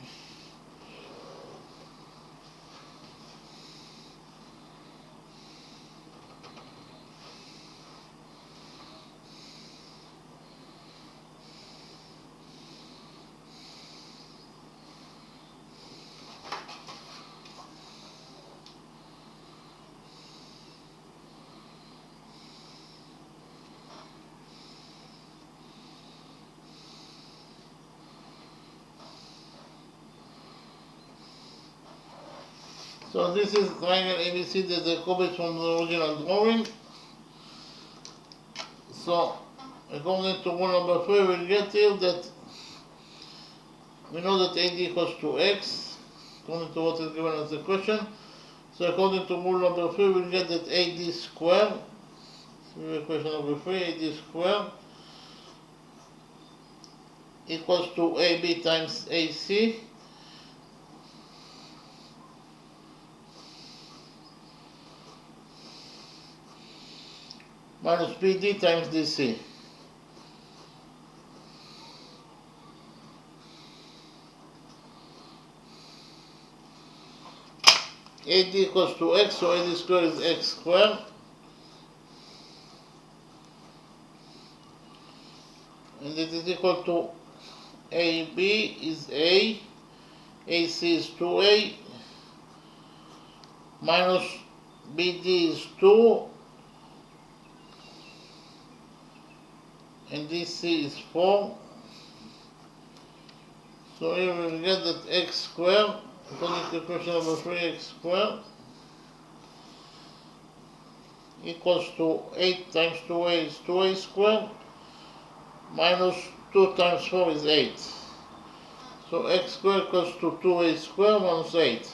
So this is triangle ABC that I copied from the original drawing. So according to rule number 3, we'll get here that we know that AD equals to X, according to what is given as the question. So according to rule number 3, we'll get that AD squared, so question number 3, AD squared equals to AB times AC minus BD times DC. AD equals to X, so AD squared is X squared. And it is equal to AB is A, AC is 2A, minus BD is 2, and DC is 4. So here we will get that X squared, according to question number 3, X squared equals to 8 times 2A is 2A squared, minus 2 times 4 is 8. So X squared equals to 2A squared minus 8.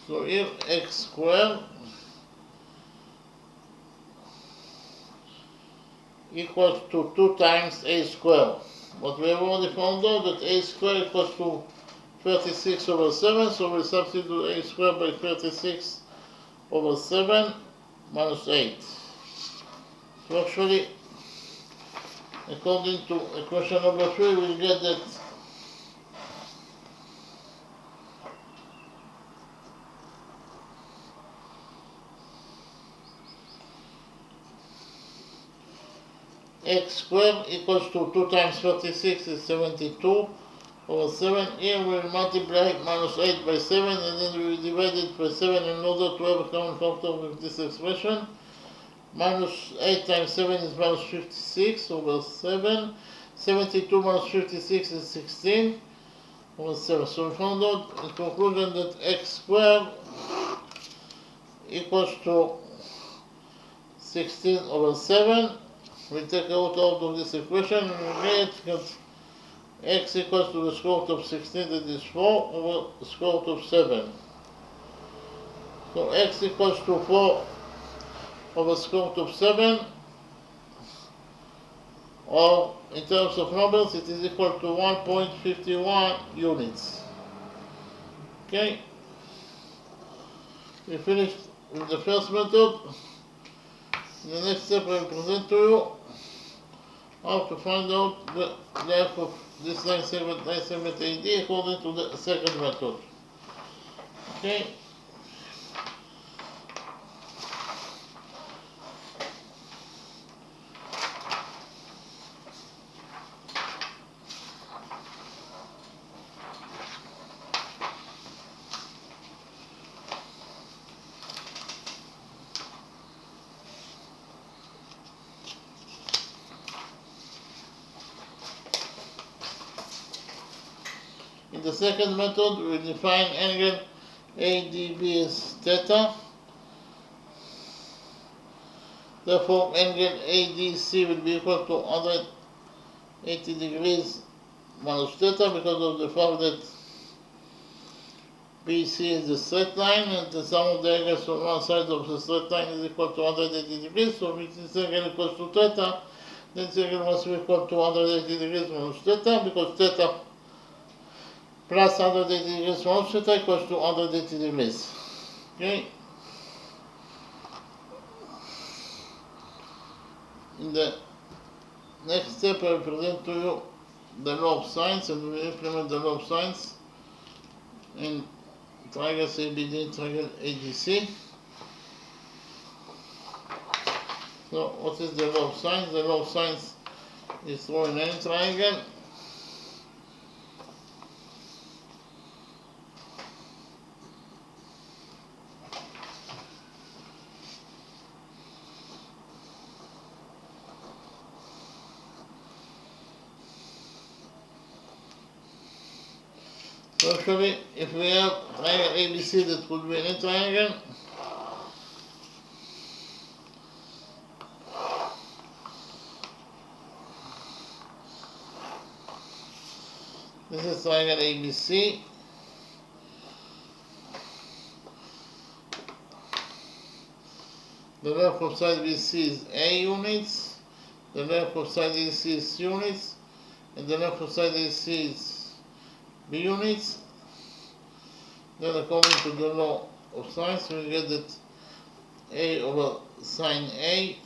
So here X squared equals to 2 times A squared. But we have already found out that A squared equals to 36 over 7, so we substitute A squared by 36 over 7 minus 8. So actually, according to equation number 3, we'll get that X squared equals to 2 times 36 is 72 over 7. Here we will multiply minus 8 by 7, and then we will divide it by 7 in order to have a common factor with this expression. Minus 8 times 7 is minus 56 over 7. 72 minus 56 is 16 over 7. So we found out in conclusion that X squared equals to 16 over 7. We take out of this equation, and we get that X equals to the square root of 16, that is 4, over the square root of 7. So X equals to 4 over square root of 7, or in terms of numbers, it is equal to 1.51 units. Okay? We finished with the first method. In the next step I will present to you how to find out the length of this line segment AD according to the second method. Okay. In the second method, we define angle ADB as theta. Therefore, angle ADC will be equal to 180 degrees minus theta because of the fact that BC is the straight line and the sum of the angles on one side of the straight line is equal to 180 degrees. So if this angle equals to theta, then this angle must be equal to 180 degrees minus theta, because theta plus 180 degrees minus theta equals to 180 degrees. Okay. In the next step I will present to you the law of sines, and we will implement the law of sines in triangles ABD and triangle ADC. So what is the law of sines? The law of sines is true in any triangle. So actually, if we have triangle ABC that could be any triangle, this is triangle ABC. The length of side BC is A units, the length of side AC is units, and the length of side AC is B units. Then according to the law of sines, we get that A over sine A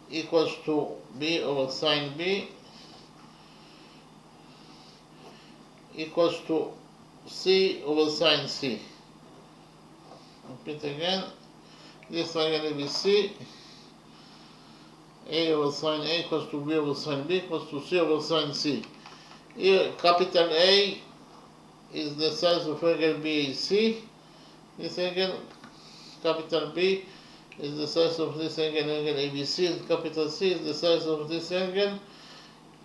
equals to B over sine B equals to C over sine C. Repeat again, this triangle ABC, A over sine A equals to B over sine B equals to C over sine C. Here capital A is the size of angle BAC. This angle, capital B, is the size of this angle ABC, and capital C is the size of this angle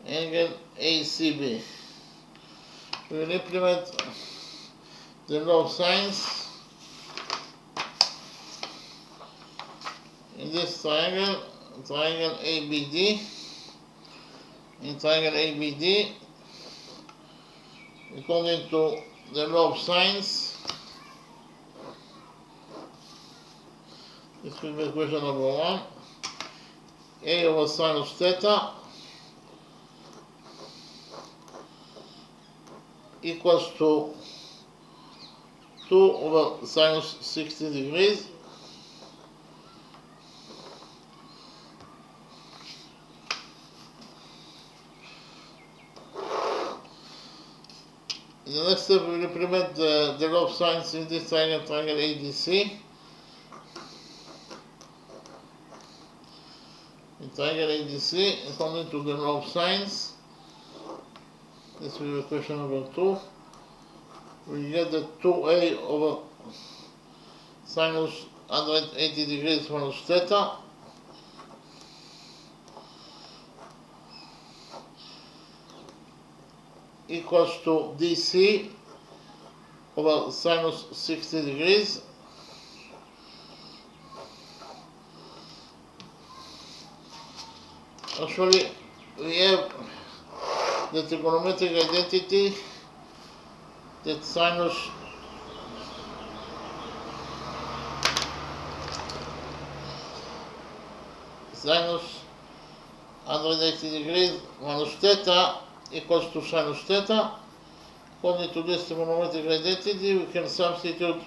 ACB. We will implement the law of sines in this triangle ABD. In triangle ABD, according to the law of sines, this will be equation number 1. A over sinus theta equals to 2 over sinus 60 degrees in the next step we will implement the law of sines in this triangle ADC. In triangle ADC, according to the law of sines, this will be equation number 2. We get that 2a over sinus 180 degrees minus theta equals to dc over sinus 60 degrees Actually, we have the trigonometric identity that sinus sinus 180 degrees minus theta equals to sinus theta. According to this trigonometric identity, we can substitute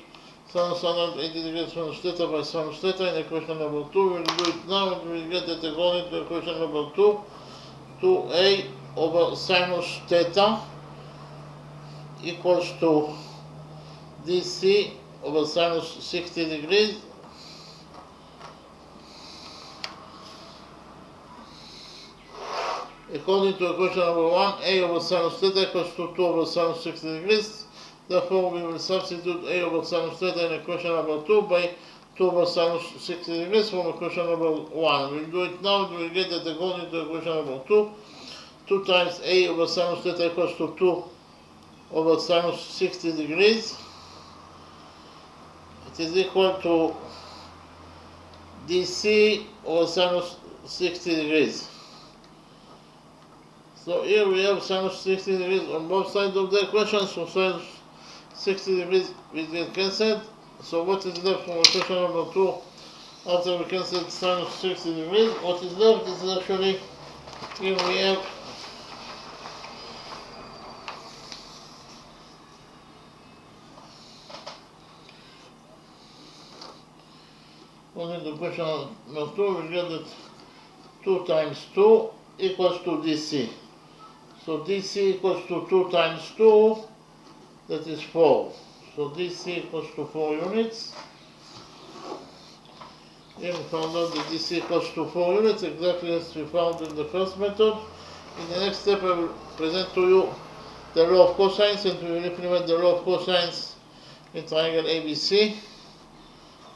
Sinus 180 degrees sinus theta by sinus theta in equation number 2. We will do it now and we will get that according to equation number 2, 2a over sinus theta equals to dc over sinus 60 degrees according to equation number 1, a over sinus theta equals to 2 over sinus 60 degrees. Therefore, we will substitute a over sinus theta in equation number 2 by 2 over sinus 60 degrees from equation number 1. We'll do it now and we'll get that according to equation number 2, 2 times a over sinus theta equals to 2 over sinus 60 degrees. It is equal to dc over sinus 60 degrees. So here we have sinus 60 degrees on both sides of the equation, so sinus 60 degrees will get cancelled. So what is left from equation number 2 after we cancel sinus 60 degrees? What is left is actually, here we have only the equation number 2, we get that 2 times 2 equals to dc. So dc equals to 2 times 2, that is 4. So dc equals to 4 units. Here we found out that dc equals to 4 units, exactly as we found in the first method. In the next step I will present to you the law of cosines, and we will implement the law of cosines in triangle ABC,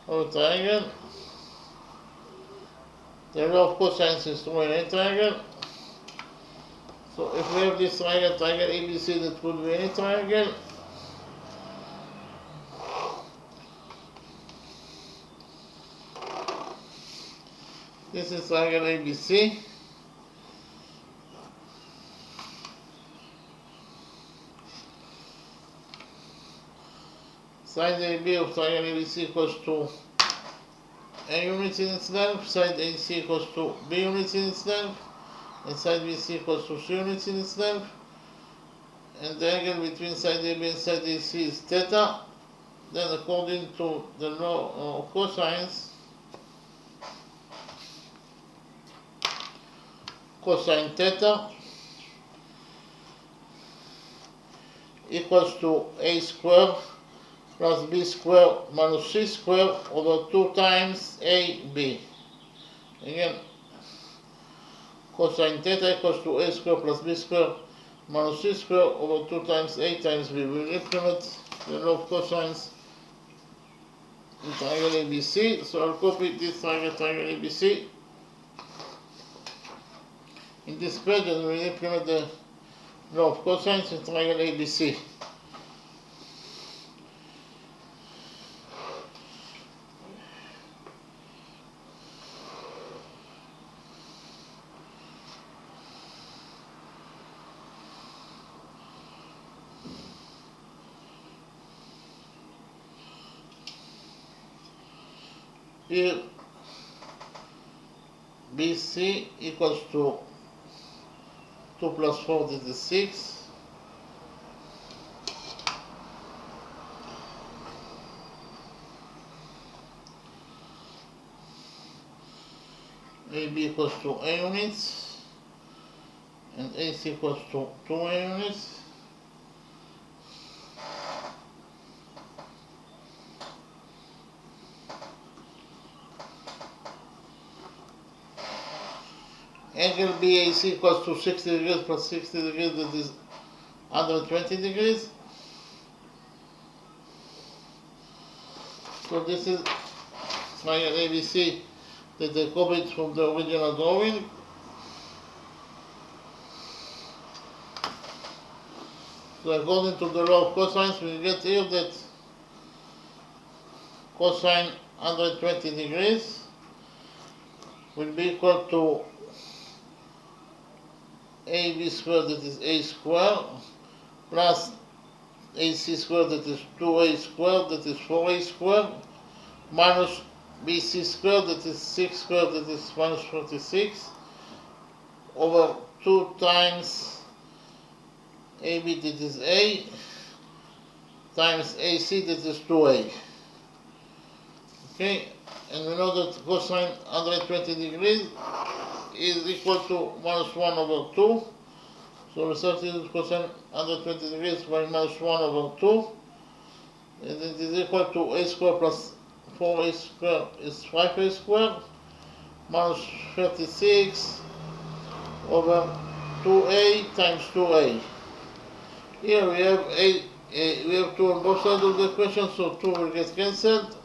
or triangle. The law of cosines is true in any triangle. So if we have this triangle, triangle ABC, that could be any triangle. This is triangle ABC. Side AB of triangle ABC equals to A units in its length, side AC equals to B units in its length, and side BC equals to C units in its length, and the angle between side AB and side AC is theta. Then according to the law of cosines, cosine theta equals to A squared plus B squared minus C squared over 2 times AB. Again, cosine theta equals to A squared plus B squared minus C squared over 2 times A times B. We will implement the law of cosines in triangle ABC. So I'll copy this triangle ABC in this page, and we will implement the law of cosines in triangle ABC. Here BC equals to 2 plus 4, that is 6. AB equals to A units, and AC equals to 2A units. Angle BAC equals to 60 degrees plus 60 degrees, that is 120 degrees. So this is triangle ABC that I copied from the original drawing. So according to the law of cosines, we get here that cosine 120 degrees will be equal to AB squared, that is A squared, plus AC squared, that is 2A squared, that is 4A squared, minus BC squared, that is 6 squared, that is minus 46, over 2 times AB, that is A, times AC, that is 2A. Okay, and we know that cosine 120 degrees is equal to minus 1 over 2. So we substitute cosine 120 degrees by minus 1 over 2. And it is equal to a squared plus 4a squared is 5a squared minus 36 over 2a times 2a. Here we have we have 2 on both sides of the equation, so 2 will get cancelled.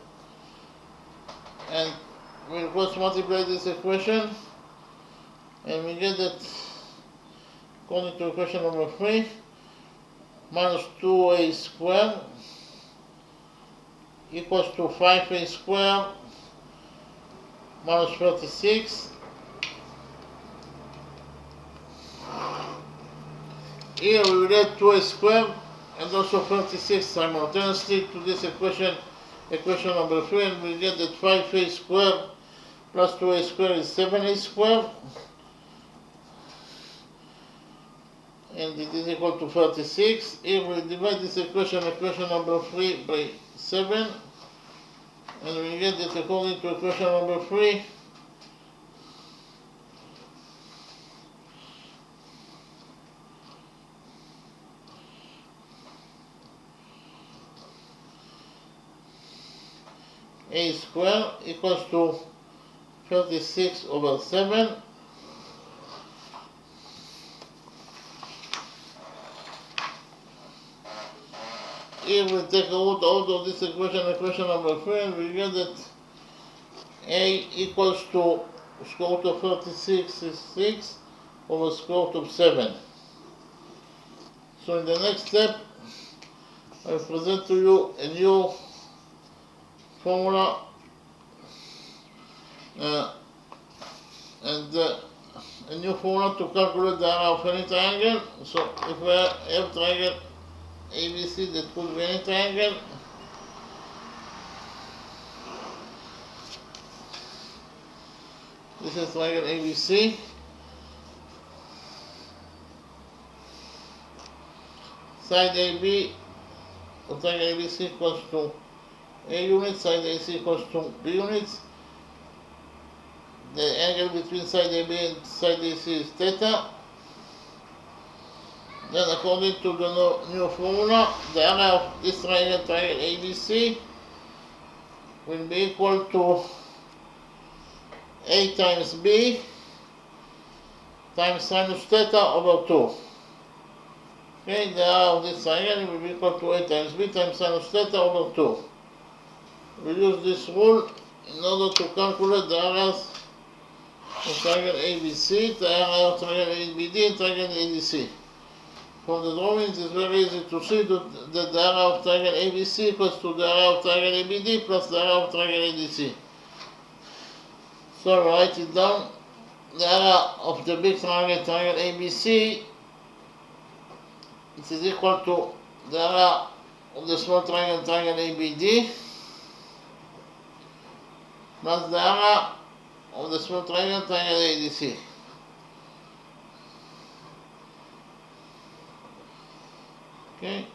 And we'll cross multiply this equation, and we get that according to equation number 3, minus 2a squared equals to 5a squared minus 36. Here we will add 2a squared and also 36 simultaneously to this equation number 3, and we get that 5a squared plus 2a squared is 7a squared, and it is equal to 36. Here we divide this equation number 3 by 7, and we get that according to equation number 3, a squared equals to 36 over 7. Here we take out of this equation number 3, and we get that a equals to square root of 36 is 6 over square root of 7. So in the next step, I present to you a new formula and a new formula to calculate the area of any triangle. So if we have triangle ABC, that could be any triangle. This is triangle ABC. Side AB of triangle ABC equals to A units, side AC equals to B units. The angle between side AB and side AC is theta. Then according to the new formula, the area of this triangle ABC will be equal to A times B times sinus theta over 2. Okay, the area of this triangle will be equal to A times B times sinus theta over 2. We use this rule in order to calculate the areas of triangle ABC, the area of triangle ABD, and triangle ADC. From the drawings, it's very easy to see that the area of triangle ABC equals to the area of triangle ABD plus the area of triangle ADC. So write it down. The area of the big triangle ABC, it is equal to the area of the small triangle ABD plus the area of the small triangle ADC. Okay,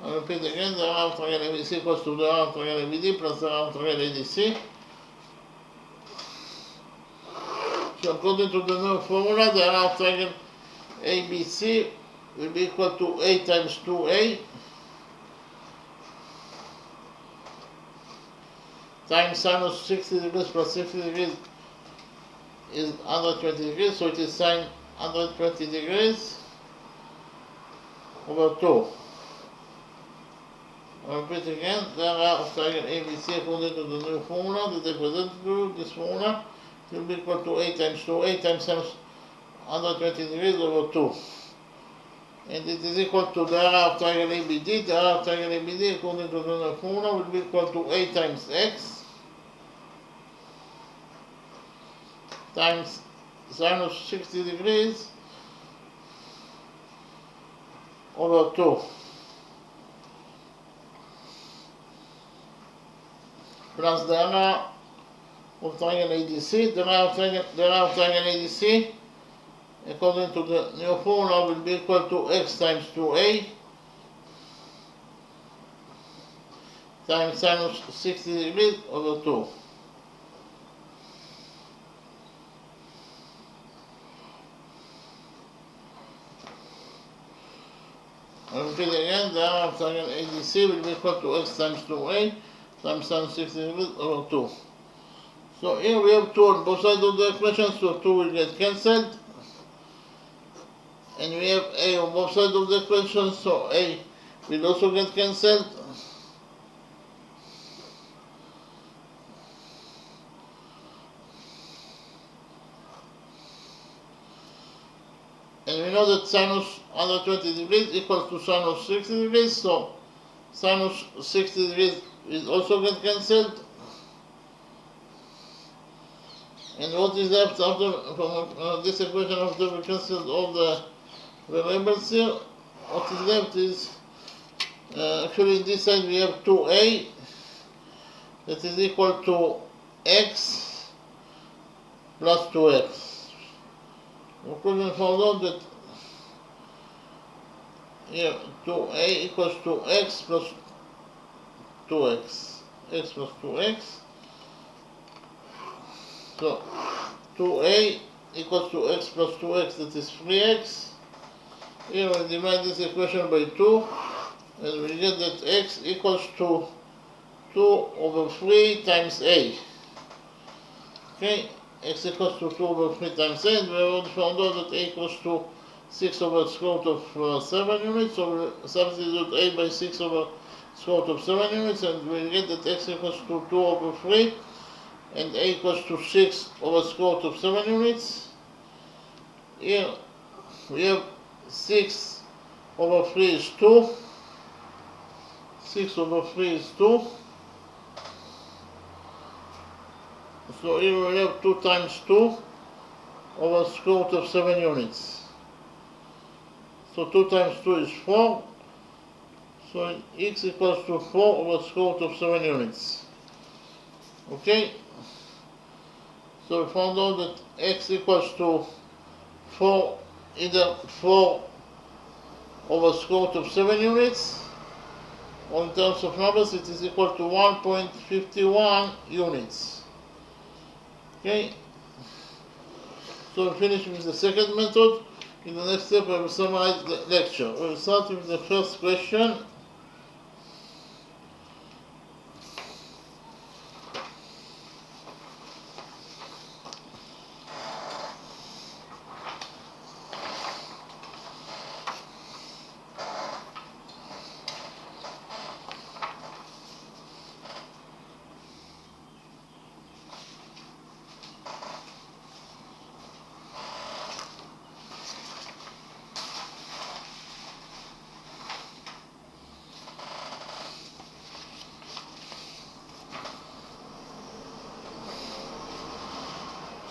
I'll repeat again. The area of triangle ABC equals to the area of triangle ABD plus the area of triangle ADC. So according to the new formula, the area of triangle ABC will be equal to A times 2A times sinus 60 degrees plus 60 degrees is 120 degrees, so it is sine 120 degrees over 2. I'll repeat again. The area of triangle ABC according to the new formula that I presented to you, this formula, will be equal to A times 2A times sinus 120 degrees over 2. And it is equal to the area of triangle ABD. The area of triangle ABD according to the new formula will be equal to A times X times sinus 60 degrees over 2 plus the area of triangle ADC. The area of triangle ADC according to the new formula will be equal to X times 2A times sinus 60 degrees over 2. I repeat again, the area of triangle ADC will be equal to x times 2a times sinus 60 degrees over 2. So here we have 2 on both sides of the equation, so 2 will get cancelled. And we have a on both sides of the equation, so a will also get cancelled. And we know that sinus 120 degrees equals to sinus 60 degrees, so sinus 60 degrees will also get cancelled. And what is left after from this equation after we cancelled all the variables here? What is left is actually in this side we have 2a that is equal to x plus 2x. Of course, we found out that here 2a equals to x plus 2x, x plus 2x. So 2a equals to x plus 2x, that is 3x. Here we divide this equation by 2, and we get that x equals to 2 over 3 times a. Okay, x equals to 2 over 3 times a, and we already found out that a equals to 6 over the square root of 7 units, so we substitute a by 6 over the square root of 7 units, and we get that x equals to 2 over 3, and a equals to 6 over the square root of 7 units. Here we have 6 over 3 is 2. 6 over 3 is 2. So here we have 2 times 2 over the square root of 7 units. So 2 times 2 is 4. So x equals to 4 over the square root of 7 units. Okay? So we found out that x equals to 4, either 4 over the square root of 7 units, or in terms of numbers it is equal to 1.51 units. Okay? So we finish with the second method. In the next step I will summarize the lecture. We will start with the first question.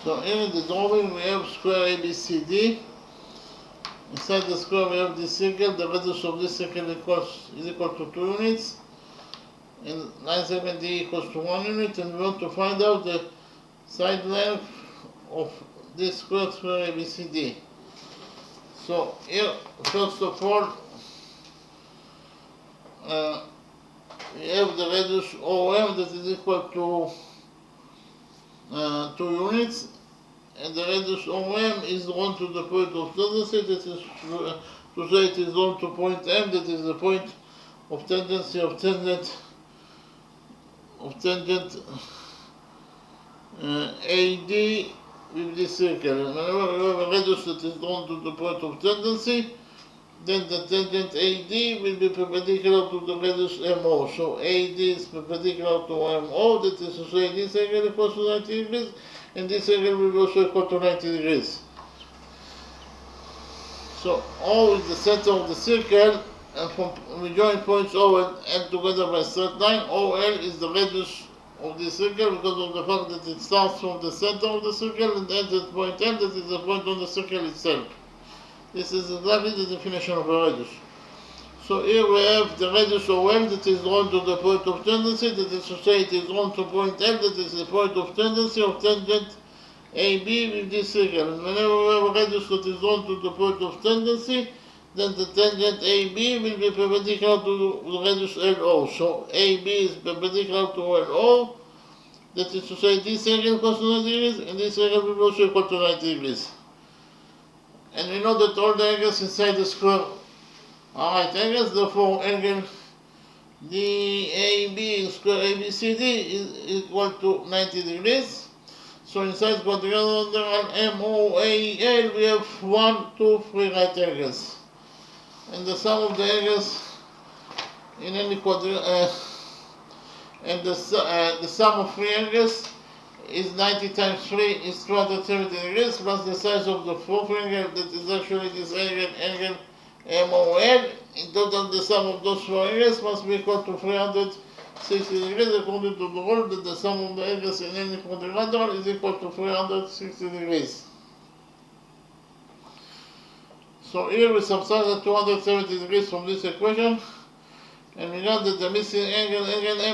So here in the drawing we have square ABCD. Inside the square we have this circle. The radius of this circle is equal to 2 units. And line segment D equals to 1 unit. And we want to find out the side length of this square ABCD. So here, first of all, we have the radius OM that is equal to 2 units, and the radius OM is 1 to the point of tendency, that is to say it is 1 to point M, that is the point of tendency of tangent AD with this circle. And whenever we have a radius that is 1 to the point of tendency, then the tangent AD will be perpendicular to the radius MO. So AD is perpendicular to MO, that is to say this angle equals to 90 degrees, and this angle will be also equal to 90 degrees. So O is the center of the circle, and from we join points O and L together by a straight line. OL is the radius of the circle because of the fact that it starts from the center of the circle and ends at point L, that is the point on the circle itself. This is exactly the definition of a radius. So here we have the radius OM that is 1 to the point of tendency, that is to say it is 1 to point L, that is the point of tendency of tangent AB with this circle. And whenever we have a radius that is 1 to the point of tendency, then the tangent AB will be perpendicular to the radius LO. So AB is perpendicular to LO. That is to say, this angle equals to 90 degrees, and this angle will also equal to 90 degrees. And we know that all the angles inside the square are right angles, therefore angle DAB square ABCD is equal to 90 degrees. So inside quadrilateral MOAL we have 1, 2, 3 right angles. And the sum of the angles in any quadrilateral and the sum of 3 angles is 90 times 3 is 270 degrees, plus the size of the fourth angle, that is actually this angle MOL. In total, the sum of those 4 angles must be equal to 360 degrees, according to the rule that the sum of the angles in any quadrilateral is equal to 360 degrees. So here we subtract the 270 degrees from this equation, and we know that the missing angle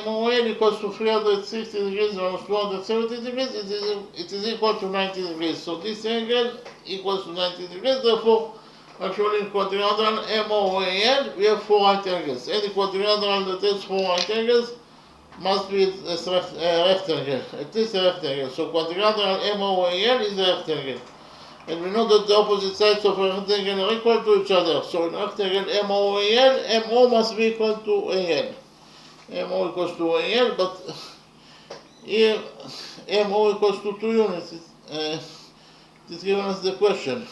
MOL equals to 360 degrees minus 270 degrees, it is equal to 90 degrees. So this angle equals to 90 degrees, therefore, actually in quadrilateral MOAL we have 4 right angles. Any quadrilateral that has 4 right angles must be a rectangle, at least a rectangle. So quadrilateral MOAL is a rectangle. And we know that the opposite sides of a rectangle are equal to each other. So in rectangle MOAL, MO must be equal to AL. MO equals to AL, but here MO equals to 2 units. It is given us the question.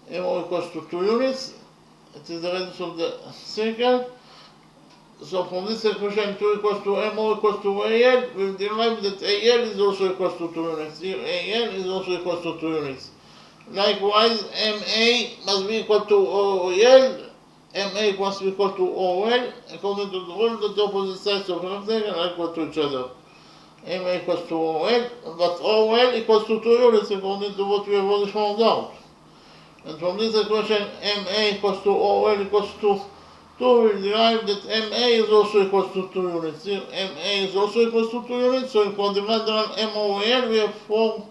MO equals to 2 units. It is the radius of the circle. So from this equation 2 equals to MO equals to AL, we derive that AL is also equals to 2 units. Here AL is also equals to 2 units. Likewise, MA must be equal to OL, MA must be equal to OL, according to the rule that the opposite sides of a rectangle are equal to each other. MA equals to OL, but OL equals to 2 units, according to what we have already found out. And from this equation, MA equals to OL equals to 2, we derive that MA is also equals to 2 units. Here, MA is also equals to 2 units, so in quadrilateral MOAL we have 4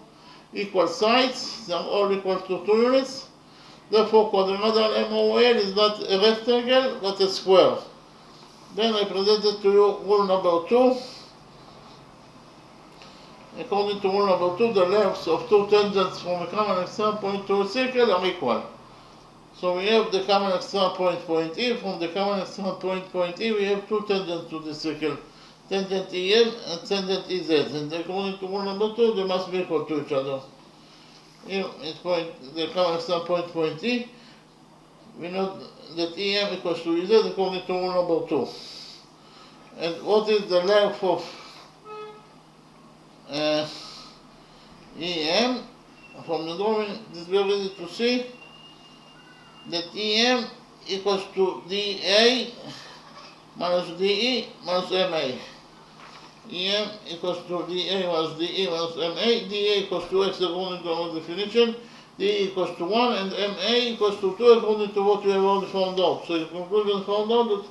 equal sides, they are all equal to 2 units. Therefore, quadrilateral MOAL is not a rectangle, but a square. Then I presented to you rule number 2. According to rule number 2, the lengths of 2 tangents from a common extreme point to a circle are equal. So we have the common extreme point, point E. From the common extreme point, point E, we have 2 tangents to the circle. Tangent EM and tangent EZ. And according to rule number 2, they must be equal to each other. Here is the common extreme point, point E. We know that EM equals to EZ according to rule number 2. And what is the length of EM? From the drawing, it is very easy to see that EM equals to DA minus DE minus MA. EM equals to DA minus DE minus MA. DA equals to X according to our definition. DE equals to 1 and MA equals to 2 according to what we have already found out. So in conclusion, found out that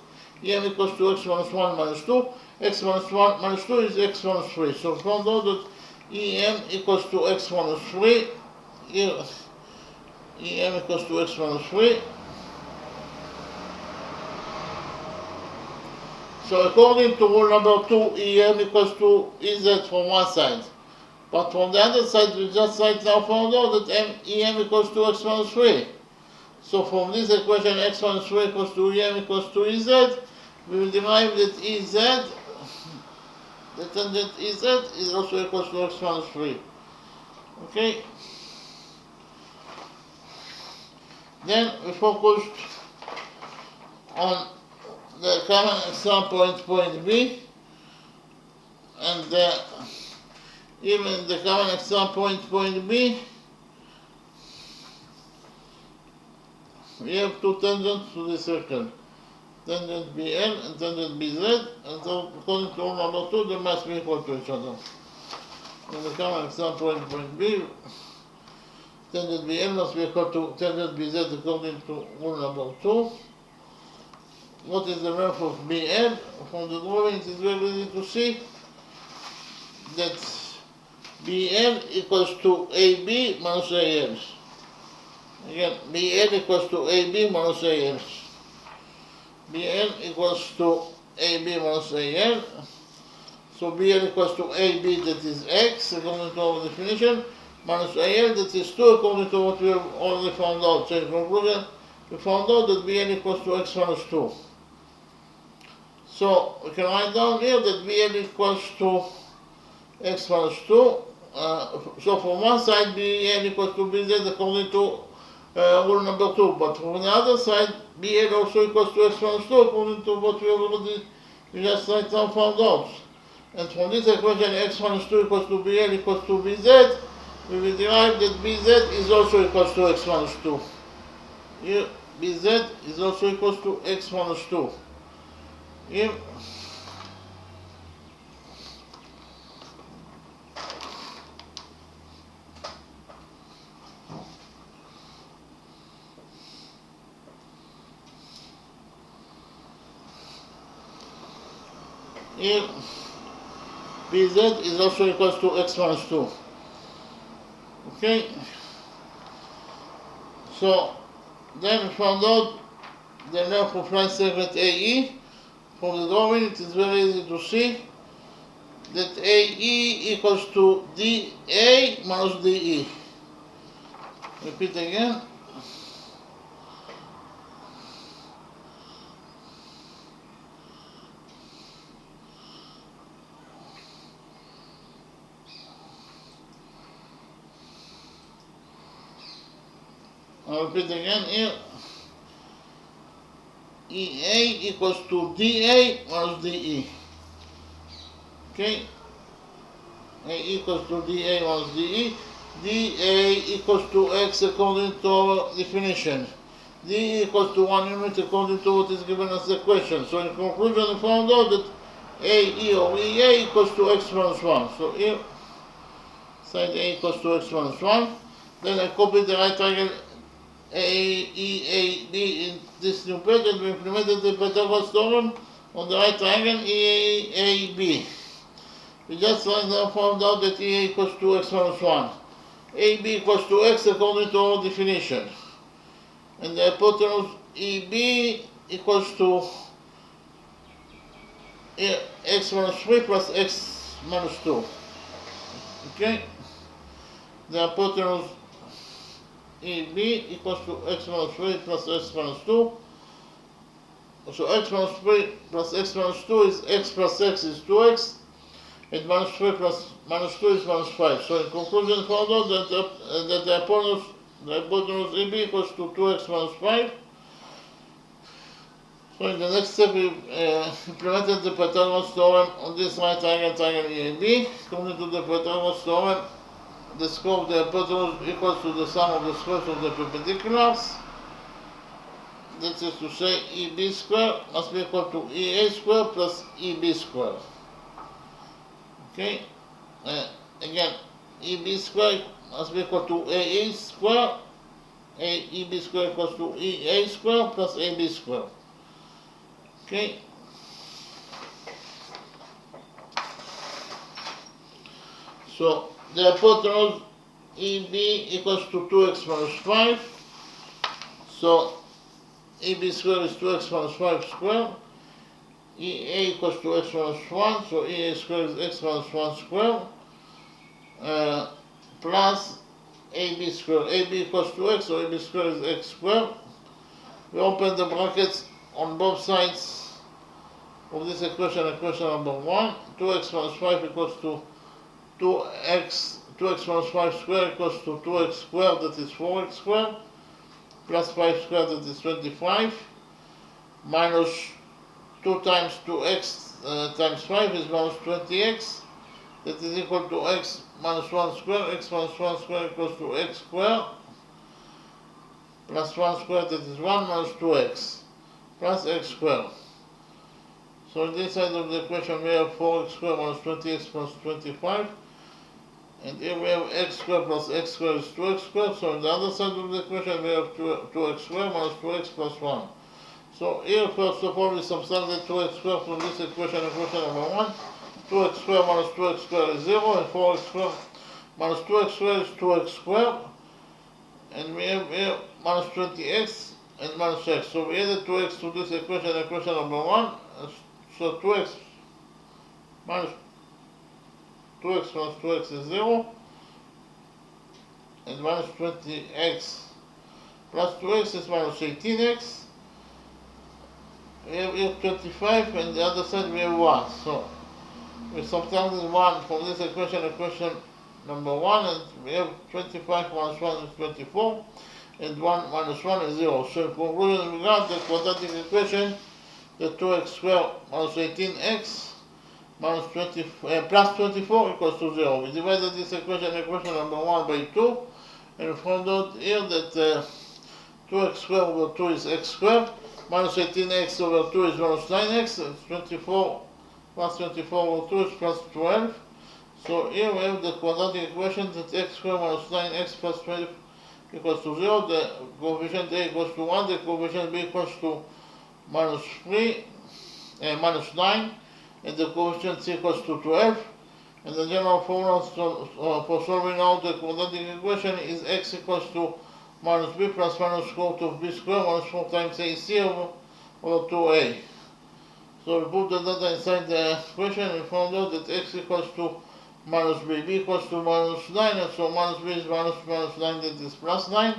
EM equals to X minus 1 minus 2. X minus 1 minus 2 is X minus 3. So found out that EM equals to X minus 3. Here, EM equals to X minus 3. So according to rule number 2, EM equals to EZ from one side. But from the other side, we just right now found out that EM equals to X minus 3. So from this equation, X minus 3 equals to EM equals to EZ, we will derive that EZ, the tangent EZ, is also equals to X minus 3. Okay? Then we focused on the common extreme point, point B, and even the common extreme point, point B, we have 2 tangents to the circle, tangent BL and tangent BZ, and so according to rule number 2, they must be equal to each other. In the common extreme point, point B, tangent BL must be equal to tangent BZ according to rule number 2. What is the length of BL? From the drawing, it is very easy to see that BL equals to AB minus AL. Again, BN equals to AB minus AN. BN equals to AB minus AN. So BN equals to AB, that is X, according to our definition, minus AN, that is 2, according to what we have already found out. So in conclusion, we found out that Bn equals to x minus 2. So we can write down here that Bn equals to x minus 2. So from one side Bn equals to Bz according to rule number 2, but from the other side Bn also equals to x minus 2 according to what we have already just right now found out. And from this equation x minus 2 equals to Bn equals to Bz, we will derive that Bz is also equals to x minus 2. Here Bz is also equals to x minus 2. Here Bz is also equals to x minus 2. Okay, so then we found out the length of line segment AE. From the drawing it is very easy to see that AE equals to DA minus DE. Repeat again. I'll repeat again here. EA equals to DA minus DE. Okay? A equals to DA minus DE. DA equals to X according to our definition. D equals to 1 unit according to what is given as the question. So in conclusion, we found out that AE or EA equals to X minus 1. So here, side A equals to X minus 1. Then I copy the right triangle AEAD in this new page, and we implemented the Pythagoras theorem on the right triangle EAB. We just found out that EA equals to x minus 1. AB equals to x according to our definition. And the hypotenuse EB equals to x minus 3 plus x minus 2. Okay? The hypotenuse EB equals to x minus 3 plus x minus 2. So x minus 3 plus x minus 2 is x plus x is 2x, and minus 3 plus minus 2 is minus 5. So in conclusion, found out that the hypotenuse EB equals to 2x minus 5. So in the next step, we implemented the Pythagoras theorem on this right triangle EAB. According to the Pythagoras theorem, the square of the hypotenuse equals to the sum of the squares of the perpendiculars. That is to say, EB square must be equal to EA square plus EB square. Okay? Again, EB square must be equal to AE square. EB square equals to EA square plus AB square. Okay? So, the hypotenuse EB equals to 2x minus 5. So EB square is 2x minus 5 square. EA equals to x minus 1. So EA square is x minus 1 square. Plus AB square. AB equals to x, so AB square is x square. We open the brackets on both sides of this equation number 1. 2x minus 5 equals to 2x minus 5 square equals to 2x squared, that is 4x squared, plus 5 squared, that is 25, minus 2 times 2x times 5 is minus 20x, that is equal to x minus 1 square. X minus 1 square equals to x squared, plus 1 squared, that is 1 minus 2x, plus x squared. So on this side of the equation we have 4x squared minus 20x plus 25. And here we have x squared plus x squared is 2x squared. So on the other side of the equation we have 2x squared minus 2x plus 1. So here first of all we subtracted 2x squared from this equation number 1. 2x squared minus 2x squared is 0, and 4x squared minus 2x squared is 2x squared. And we have here minus 20x and minus x. So we added 2x to this equation number 1. So 2x minus 2x is 0. And minus 20x plus 2x is minus 18x. We have here 25, and the other side we have 1. So we subtracted 1 from this equation number 1, and we have 25 minus 1 is 24, and 1 minus 1 is 0. So in conclusion, we got the quadratic equation, the 2x squared minus 18x minus 20, plus 24 equals to 0. We divided this equation number 1 by 2, and we found out here that 2x squared over 2 is x squared, minus 18x over 2 is minus 9x, and 24 plus 24 over 2 is plus 12. So here we have the quadratic equation that x squared minus 9x plus 12 equals to 0. The coefficient a equals to 1, the coefficient b equals to minus 9, and the coefficient c equals to 12. And the general formula for solving out the quadratic equation is x equals to minus b plus minus square root of b squared minus 4 times ac over 2a. So we put the data inside the equation and found out that x equals to minus b, b equals to minus 9, and so minus b is minus 9, that is plus 9,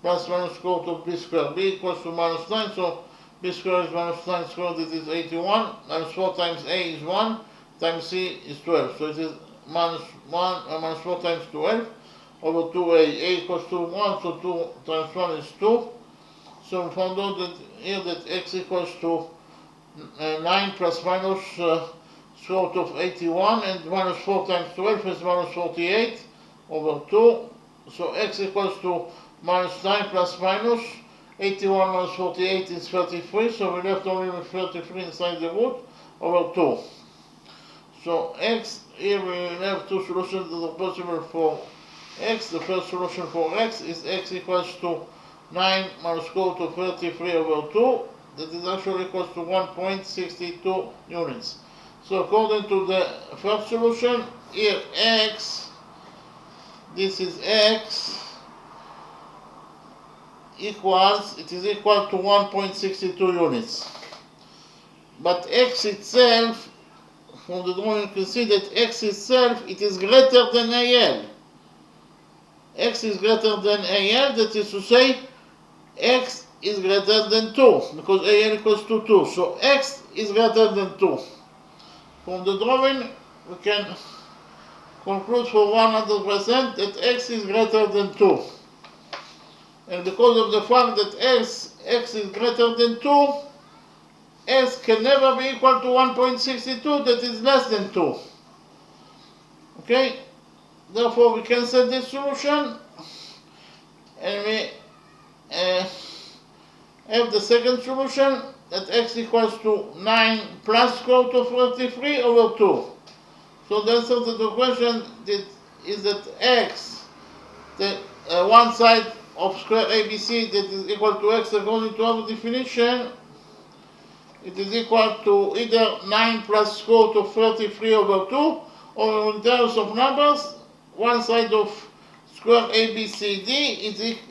plus minus square root of b squared. B equals to minus 9, so b squared is minus 9 squared, that is 81, minus 4 times a is 1, times c is 12. So it is minus 4 times 12 over 2a. A equals to 1, so 2 times 1 is 2. So we found out that here that x equals to 9 plus minus square root of 81, and minus 4 times 12 is minus 48 over 2. So x equals to minus 9 plus minus 81 minus 48 is 33, so we left only with 33 inside the root over 2. So x, here we have two solutions that are possible for x. The first solution for x is x equals to 9 minus square root of 33 over 2. That is actually equals to 1.62 units. So according to the first solution, here x, this is x, it is equal to 1.62 units. But x itself, from the drawing you can see that x itself, it is greater than AL. X is greater than AL, that is to say, x is greater than 2, because AL equals to 2. So x is greater than 2. From the drawing, we can conclude for 100% that x is greater than 2. And because of the fact that x is greater than 2, s can never be equal to 1.62, that is less than 2. Okay? Therefore, we cancel this solution, and we have the second solution, that x equals to 9 plus square root of 33 over 2. So the answer to the question is that x, the one side of square ABC that is equal to x according to our definition, it is equal to either 9 plus square root of 33 over 2, or in terms of numbers, one side of square ABCD,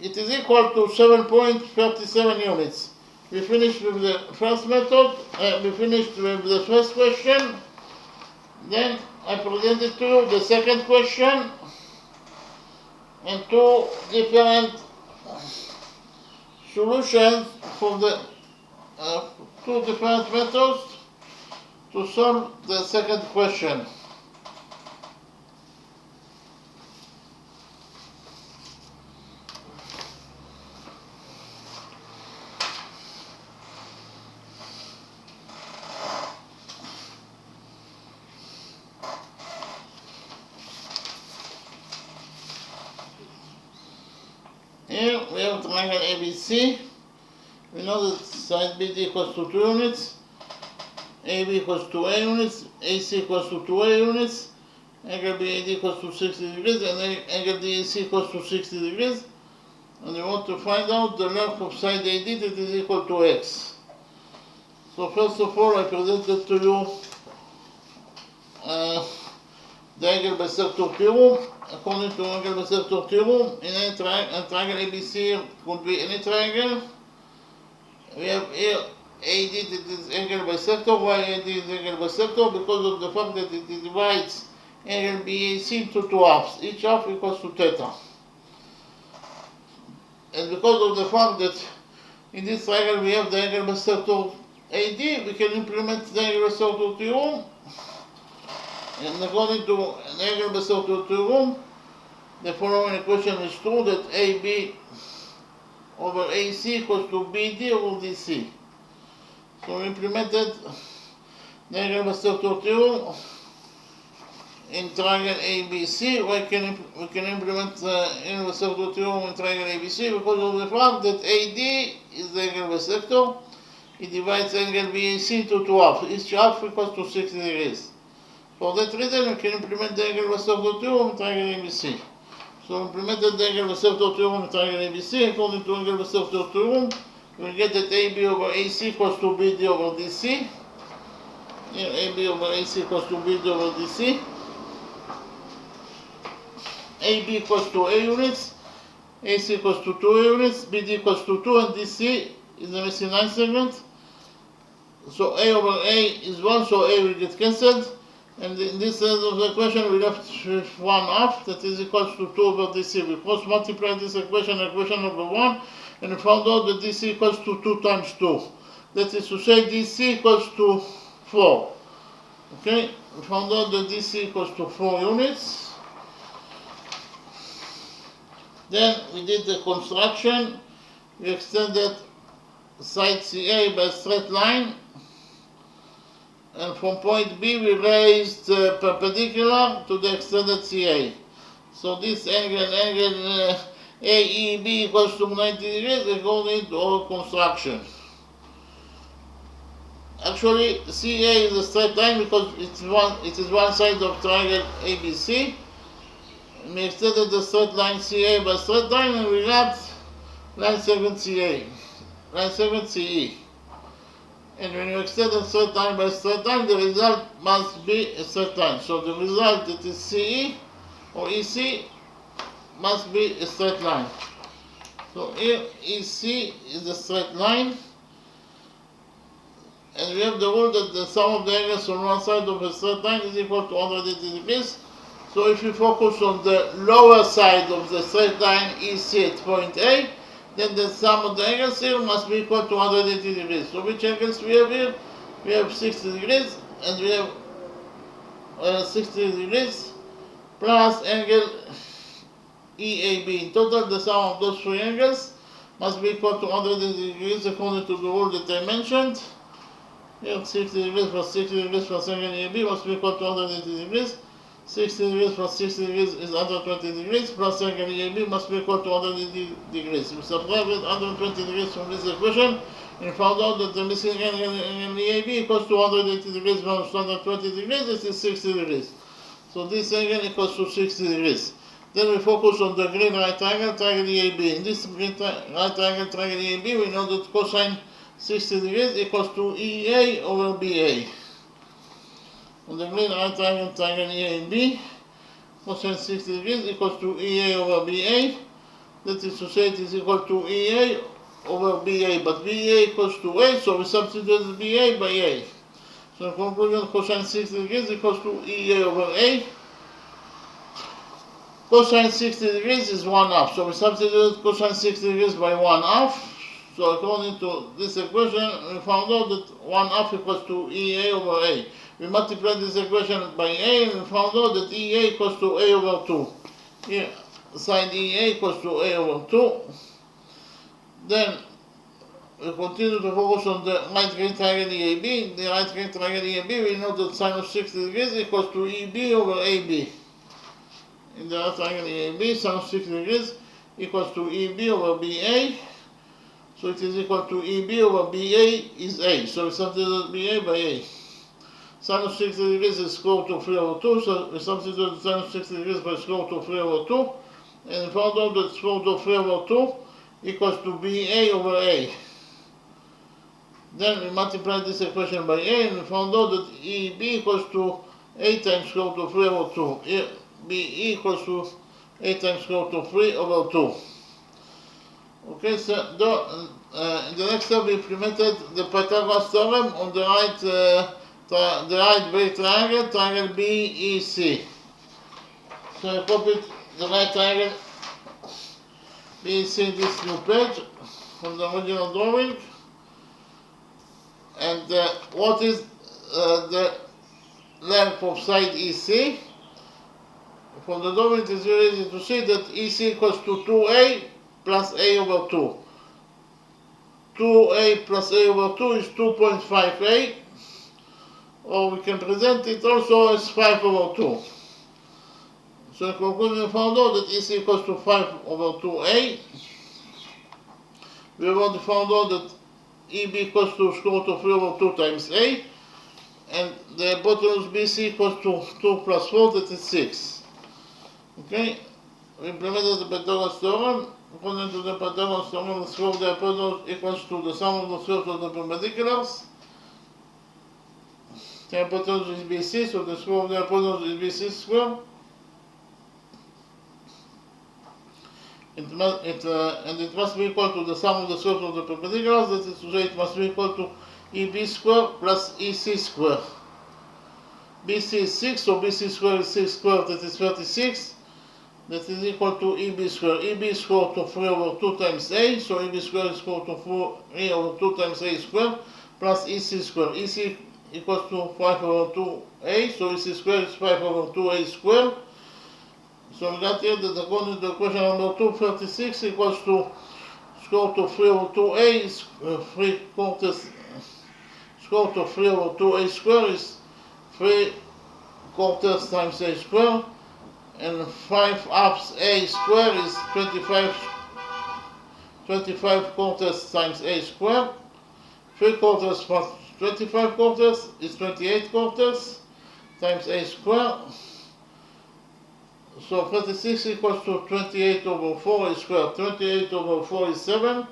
it is equal to 7.37 units. We finished with the first method, we finished with the first question. Then I presented to you the second question and two different solutions for the two different methods to solve the second question. Here we have triangle ABC. We know that side BD equals to 2 units, AB equals to A units, AC equals to 2A units, angle BAD equals to 60 degrees, and angle DAC equals to 60 degrees. And we want to find out the length of side AD that is equal to x. So first of all, I presented to you the angle bisector theorem. according to angle bisector theorem, in any triangle ABC could be any triangle. We have here AD that is angle bisector. Why AD is angle bisector? Because of the fact that it divides angle BAC into two halves. Each half equals to theta. And because of the fact that in this triangle we have the angle bisector AD, we can implement the angle bisector theorem. And according to an angle bisector theorem, the following equation is true, that AB over AC equals to BD over DC. So we implemented the angle bisector theorem in triangle ABC. We can implement the angle bisector theorem in triangle ABC because of the fact that AD is the angle bisector. It divides angle BAC into two halves. Each half equals to 60 degrees. For that reason, we can implement the angle bisector theorem in triangle ABC. So we implemented the angle bisector theorem in triangle ABC. According to angle bisector theorem, we get that AB over AC equals to BD over DC. Here, AB over AC equals to BD over DC. AB equals to A units, AC equals to 2 units, BD equals to 2, and DC is the missing line segment. So A over A is 1, so A will get cancelled. And in this end of the equation, we left with 1 half, that is equals to 2 over DC. We cross multiply this equation number 1, and we found out that DC equals to 2 times 2. That is to say DC equals to 4. Okay, we found out that DC equals to 4 units. Then we did the construction. We extended side CA by a straight line. And from point B we raised perpendicular to the extended CA. So this angle AEB equals to 90 degrees according to our construction. Actually, CA is a straight line because it is one side of triangle ABC. We extended the straight line CA by straight line and we got line segment CA, line segment CE. And when you extend a straight line by straight line, the result must be a straight line. So the result that is CE or EC must be a straight line. So here EC is a straight line. And we have the rule that the sum of the angles on one side of a straight line is equal to 180 degrees. So if you focus on the lower side of the straight line EC at point A, then the sum of the angles here must be equal to 180 degrees. So which angles we have here? We have 60 degrees and we have 60 degrees plus angle EAB. In total, the sum of those three angles must be equal to 180 degrees according to the rule that I mentioned. Here 60 degrees plus 60 degrees plus angle EAB must be equal to 180 degrees. 60 degrees plus 60 degrees is 120 degrees, plus angle EAB must be equal to 180 degrees. We subtracted 120 degrees from this equation and found out that the missing angle EAB equals to 180 degrees minus 120 degrees, this is 60 degrees. So this angle equals to 60 degrees. Then we focus on the green right triangle, triangle EAB. In this green right triangle, triangle EAB, we know that cosine 60 degrees equals to EA over BA. On the green right triangle, triangle EAB, cosine 60 degrees equals to EA over BA. That is to say it is equal to EA over BA, but BA equals to A, so we substitute BA by A. So in conclusion, cosine 60 degrees equals to EA over A. Cosine 60 degrees is 1 half, so we substitute cosine 60 degrees by 1 half. So according to this equation, we found out that 1 half equals to EA over A. We multiplied this equation by A and we found out that EA equals to A over 2. Here, side EA equals to A over 2. Then we continue to focus on the right green triangle EAB. In the right green triangle EAB, we know that sine of 60 degrees equals to EB over AB. In the right triangle EAB, sine of 60 degrees equals to EB over BA. So it is equal to EB over BA is A. So we substitute BA by A. Sine of 60 degrees is square root of 3 over 2. So we substitute sine of 60 degrees by square root of 3 over 2. And we found out that square root of 3 over 2 equals to BA over A. Then we multiply this equation by A and we found out that EB equals to A times square root of 3 over 2. Here, BE equals to a times square root of 3 over 2. Okay, so in the next step we implemented the Pythagoras theorem on the right big triangle, triangle BEC. So I copied the right triangle BEC in this new page from the original drawing. And what is the length of side EC? From the drawing it is very easy to see that EC equals to 2a plus a over 2. 2a plus a over 2 is 2.5a, or we can present it also as 5 over 2. So in conclusion we found out that EC equals to 5 over 2a. We have already found out that EB equals to square root of 3 over 2 times a, and the hypotenuse BC equals to 2 plus 4, that is 6. Okay, we implemented the Pythagoras theorem. According to the Pythagoras theorem, the square of the hypotenuse equals to the sum of the squares of the perpendiculars. The hypotenuse is BC, so the square of the hypotenuse is BC square. And it must be equal to the sum of the squares of the perpendiculars, that is to say it must be equal to EB square plus EC square. BC is 6, so BC square is 6 squared, that is 36. That is equal to EB square. EB square to 3 over 2 times A, so EB square is equal to 3 over 2 times A square plus EC square. EC equals to 5 over 2A, so EC square is 5 over 2A square. So we got here that according to equation number 2, 36 equals to square root of 3 over 2A is 3 quarters. Square root of 3 over 2A square is 3 quarters times A square, and 5 halves A square is 25 quarters times A square. 3 quarters plus 25 quarters is 28 quarters times A square. So 36 equals to 28 over 4 A square. 28 over 4 is 7.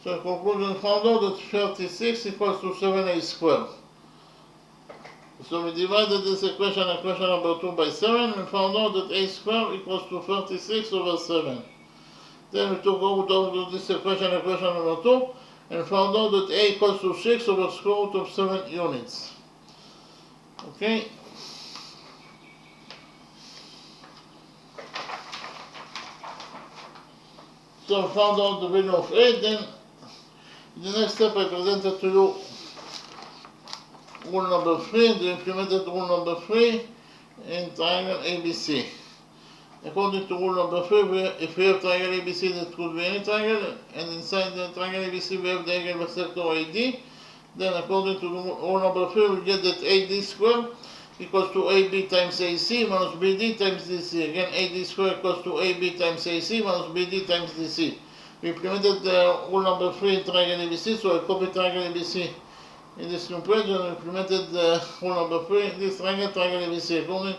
So in conclusion, we found out that 36 equals to 7A square. So we divided this equation number 2 by 7 and found out that A square equals to 36 over 7. Then we took out of this equation number 2 and found out that A equals to 6 over square root of 7 units. Okay. So I found out the value of A. Then in the next step I presented to you rule number 3, the implemented rule number 3 in triangle ABC. According to rule number 3, if we have triangle ABC, that could be any triangle, and inside the triangle ABC we have the angle bisector AD, then according to rule number 3 we get that AD square equals to AB times AC minus BD times DC. Again, AD square equals to AB times AC minus BD times DC. We implemented rule number 3 in triangle ABC, so I copied triangle ABC in this new page and implemented rule number 3 in this triangle ABC. According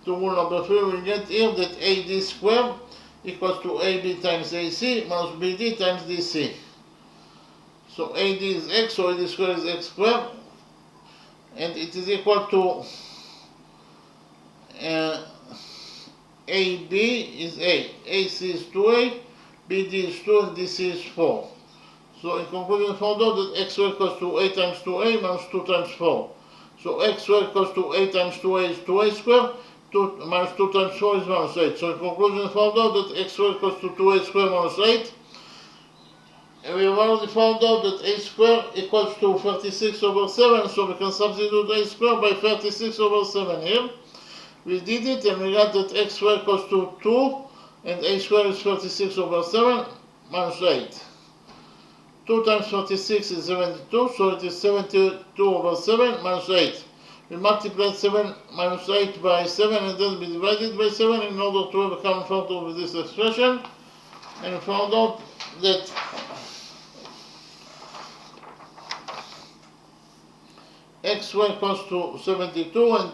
to rule number 3, we get here that AD square equals to AB times AC minus BD times DC. So AD is x, so AD square is x squared, and it is equal to AB is A. AC is 2A, BD is 2, and DC is 4. So in conclusion, we found out that x squared equals to A times 2A minus 2 times 4. So x squared equals to A times 2A is 2A squared, 2 minus 2 times 4 is minus 8. So in conclusion, we found out that x squared equals to 2A squared minus 8. And we have already found out that A squared equals to 36 over 7, so we can substitute A squared by 36 over 7 here. We did it and we got that x squared equals to 2, and A squared is 36 over 7 minus 8. 2 times 36 is 72, so it is 72 over 7 minus 8. We multiplied 7 minus 8 by 7 and then we divided by 7 in order to have a common factor with this expression. And we found out that x squared equals to 72 and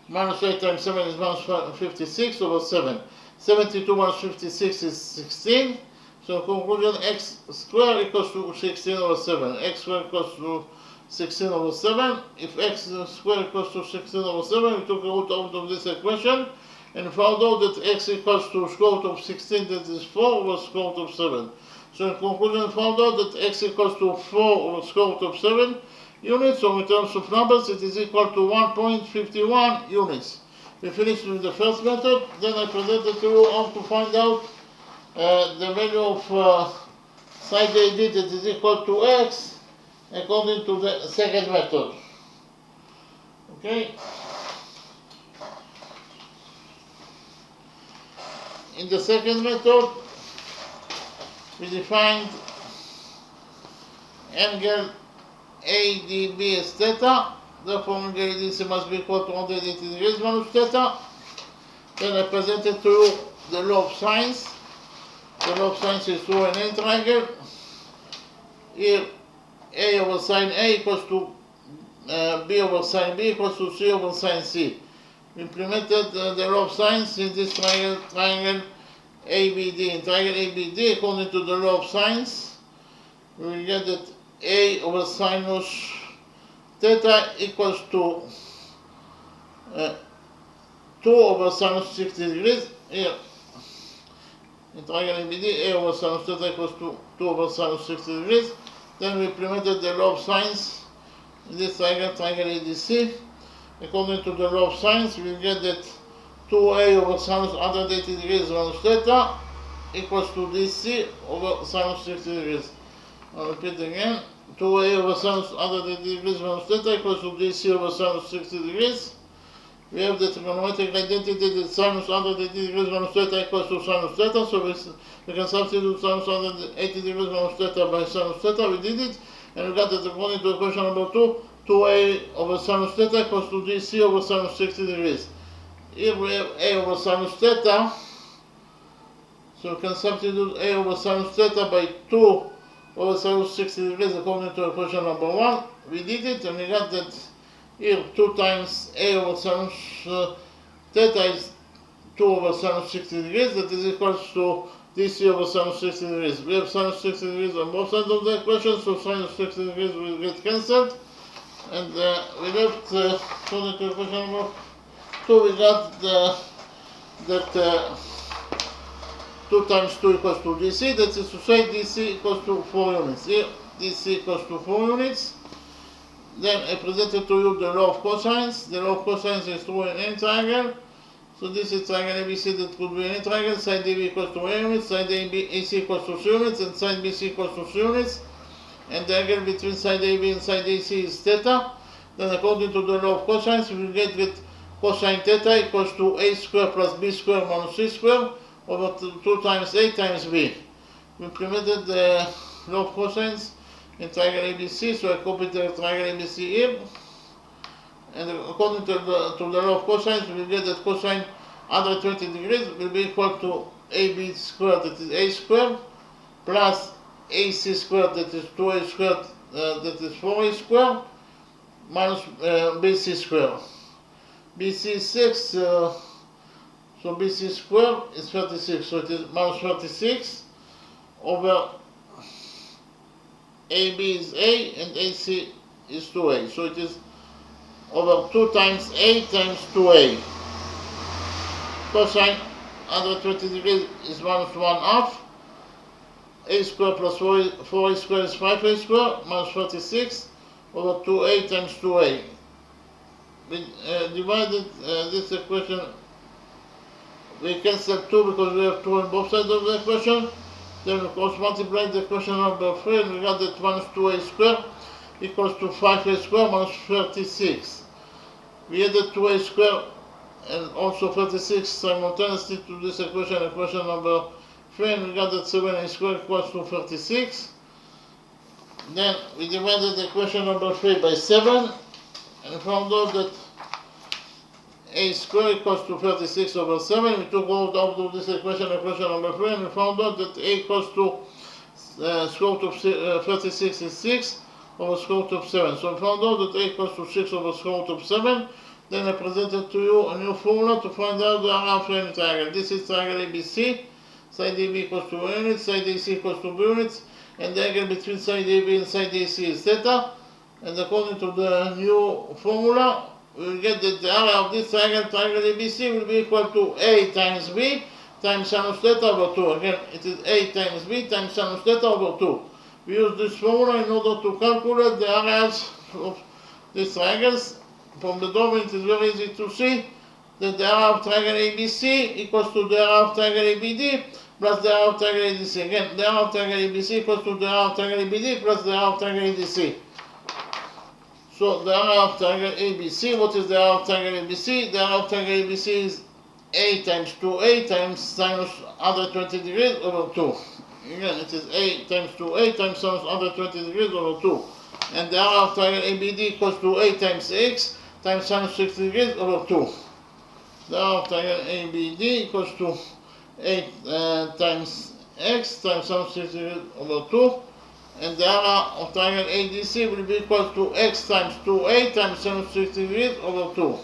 minus 8 times 7 is minus 56 over 7. 72 minus 56 is 16. So in conclusion, x squared equals to 16 over 7. X squared equals to 16 over 7. If x squared equals to 16 over 7, we took a root out of this equation and found out that x equals to square root of 16, that is 4 over square root of 7. So in conclusion, found out that x equals to 4 over square root of 7 units, so in terms of numbers it is equal to 1.51 units. We finished with the first method, then I presented to you how to find out the value of side AD that is equal to x according to the second method. Okay? In the second method, we defined angle ADB as theta. Therefore, angle ADC must be equal to 180 degrees minus theta. Then I presented to you the law of sines. The law of sines is through an A triangle. Here, A over sine A equals to B over sine B equals to C over sine C. We implemented the law of sines in this triangle ABD. In triangle ABD, according to the law of sines, we will get that A over sinus theta equals to 2 over sinus 60 degrees. Here, in triangle ABD, A over sinus theta equals to 2 over sinus 60 degrees. Then we implemented the law of sines in this triangle ADC. According to the law of sines, we get that 2a over sinus 180 degrees minus theta equals to dc over sinus 60 degrees. I'll repeat again. 2a over sinus 180 degrees minus theta equals to dc over sinus 60 degrees. We have the trigonometric identity that sinus 180 degrees minus theta equals to sinus theta, so we can substitute sinus 180 degrees minus theta by sinus theta. We did it, and we got that according to equation number 2, 2a over sinus theta equals to dc over sinus 60 degrees. Here we have a over sinus theta, so we can substitute a over sinus theta by 2 over sinus 60 degrees according to equation number 1. We did it, and we got that here 2 times a over sinus theta is 2 over sinus 60 degrees, that is equal to dc over sinus 60 degrees. We have sinus 60 degrees on both sides of the equation, so sinus 60 degrees will get cancelled. And we left, according to equation number 2, we got that 2 times 2 equals to dc, that is to say dc equals to 4 units. Here, dc equals to 4 units. Then I presented to you the law of cosines. The law of cosines is through an N triangle. So this is triangle ABC that could be any triangle. Side AB equals to 1 unit, side AC equals to 3 units, and side BC equals to 3 units. And the angle between side AB and side AC is theta. Then according to the law of cosines, we will get that cosine theta equals to A squared plus B squared minus C squared over 2 times A times B. We implemented the law of cosines in triangle ABC, so I copied the triangle ABC here. And according to the law of cosines, we will get that cosine 120 degrees will be equal to AB squared, that is A squared, plus AC squared, that is 2A squared, that is 4A squared, minus BC squared. BC is 6, so BC squared is 36, so it is minus 36 over AB is A and AC is 2A, so it is over 2 times A times 2A. Cosine 120 degrees is minus 1 half. A squared plus 4A squared is 5A squared minus 36 over 2A times 2A. We divided this equation, we cancel 2 because we have 2 on both sides of the equation. Then of course multiply the equation number 3 and we got that minus 2A squared equals to 5A squared minus 36. We added 2A squared and also 36 simultaneously to this equation, equation number 3, and we got that 7A squared equals to 36. Then we divided the equation number 3 by 7 and found out that A squared equals to 36 over 7. We took out of this equation, equation number 3, and we found out that A equals to square root of 36 is 6 over square root of 7. So we found out that A equals to 6 over square root of 7. Then I presented to you a new formula to find out the area of any triangle. This is triangle ABC. Side AB equals to 1 unit, side AC equals to B units, and the angle between side AB and side AC is theta. And according to the new formula, we will get that the area of this triangle, triangle ABC, will be equal to A times B times sinus theta over 2. Again, it is A times B times sinus theta over 2. We use this formula in order to calculate the areas of these triangles. From the drawing, it is very easy to see that the area of triangle ABC equals to the area of triangle ABD plus the area of triangle ADC. Again, the area of triangle ABC equals to the area of triangle ABD plus the area of triangle ADC. So the area of triangle ABC, what is the area of triangle ABC? The area of triangle ABC is A times 2A times sinus 120 degrees over 2. Again, it is A times 2A times sinus 120 degrees over 2. And the area of triangle ABD equals to A times X times sinus 60 degrees over 2. The area of triangle ABD equals to A times X times sinus 60 degrees over 2. And the area of triangle ADC will be equal to X times 2A times sinus 60 degrees over 2.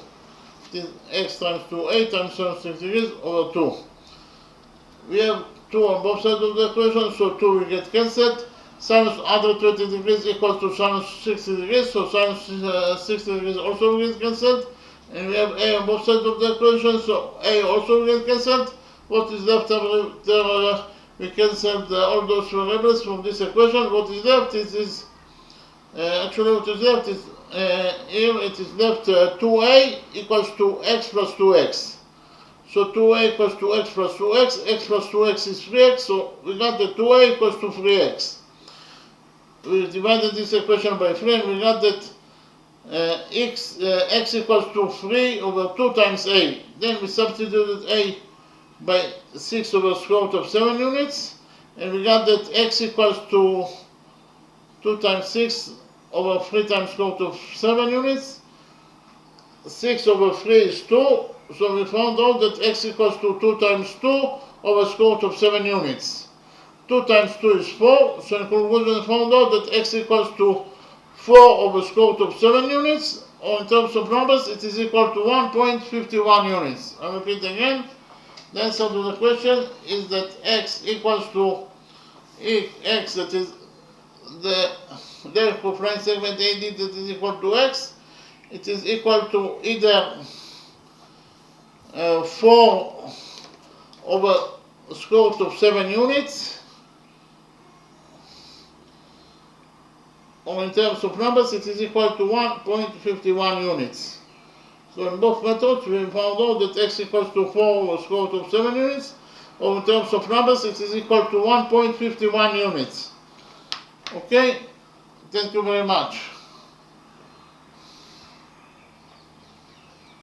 It is X times 2A times sinus 60 degrees over 2. We have 2 on both sides of the equation, so 2 will get cancelled. Sinus 120 degrees equals to sinus 60 degrees, so sinus 60 degrees also will get cancelled. And we have A on both sides of the equation, so A also will get cancelled. What is left after we cancelled all those variables from this equation? What is left is actually what is left is here it is left 2A equals to X plus 2X. So 2A equals to X plus 2X, X plus 2X is 3X, so we got that 2A equals to 3X. We divided this equation by 3 and we got that X equals to 3 over 2 times A. Then we substituted A by 6 over square root of 7 units, and we got that X equals to 2 times 6 over 3 times square root of 7 units. 6 over 3 is 2, so we found out that X equals to 2 times 2 over square root of 7 units. 2 times 2 is 4, so in conclusion we found out that X equals to 4 over square root of 7 units, or in terms of numbers it is equal to 1.51 units. I repeat again, the answer to the question is that X equals to X, that is the length of line segment AD that is equal to X. It is equal to either 4 over square root of 7 units, or in terms of numbers it is equal to 1.51 units. So in both methods we found out that X equals to 4 over square root of 7 units, or in terms of numbers it is equal to 1.51 units. Okay, thank you very much.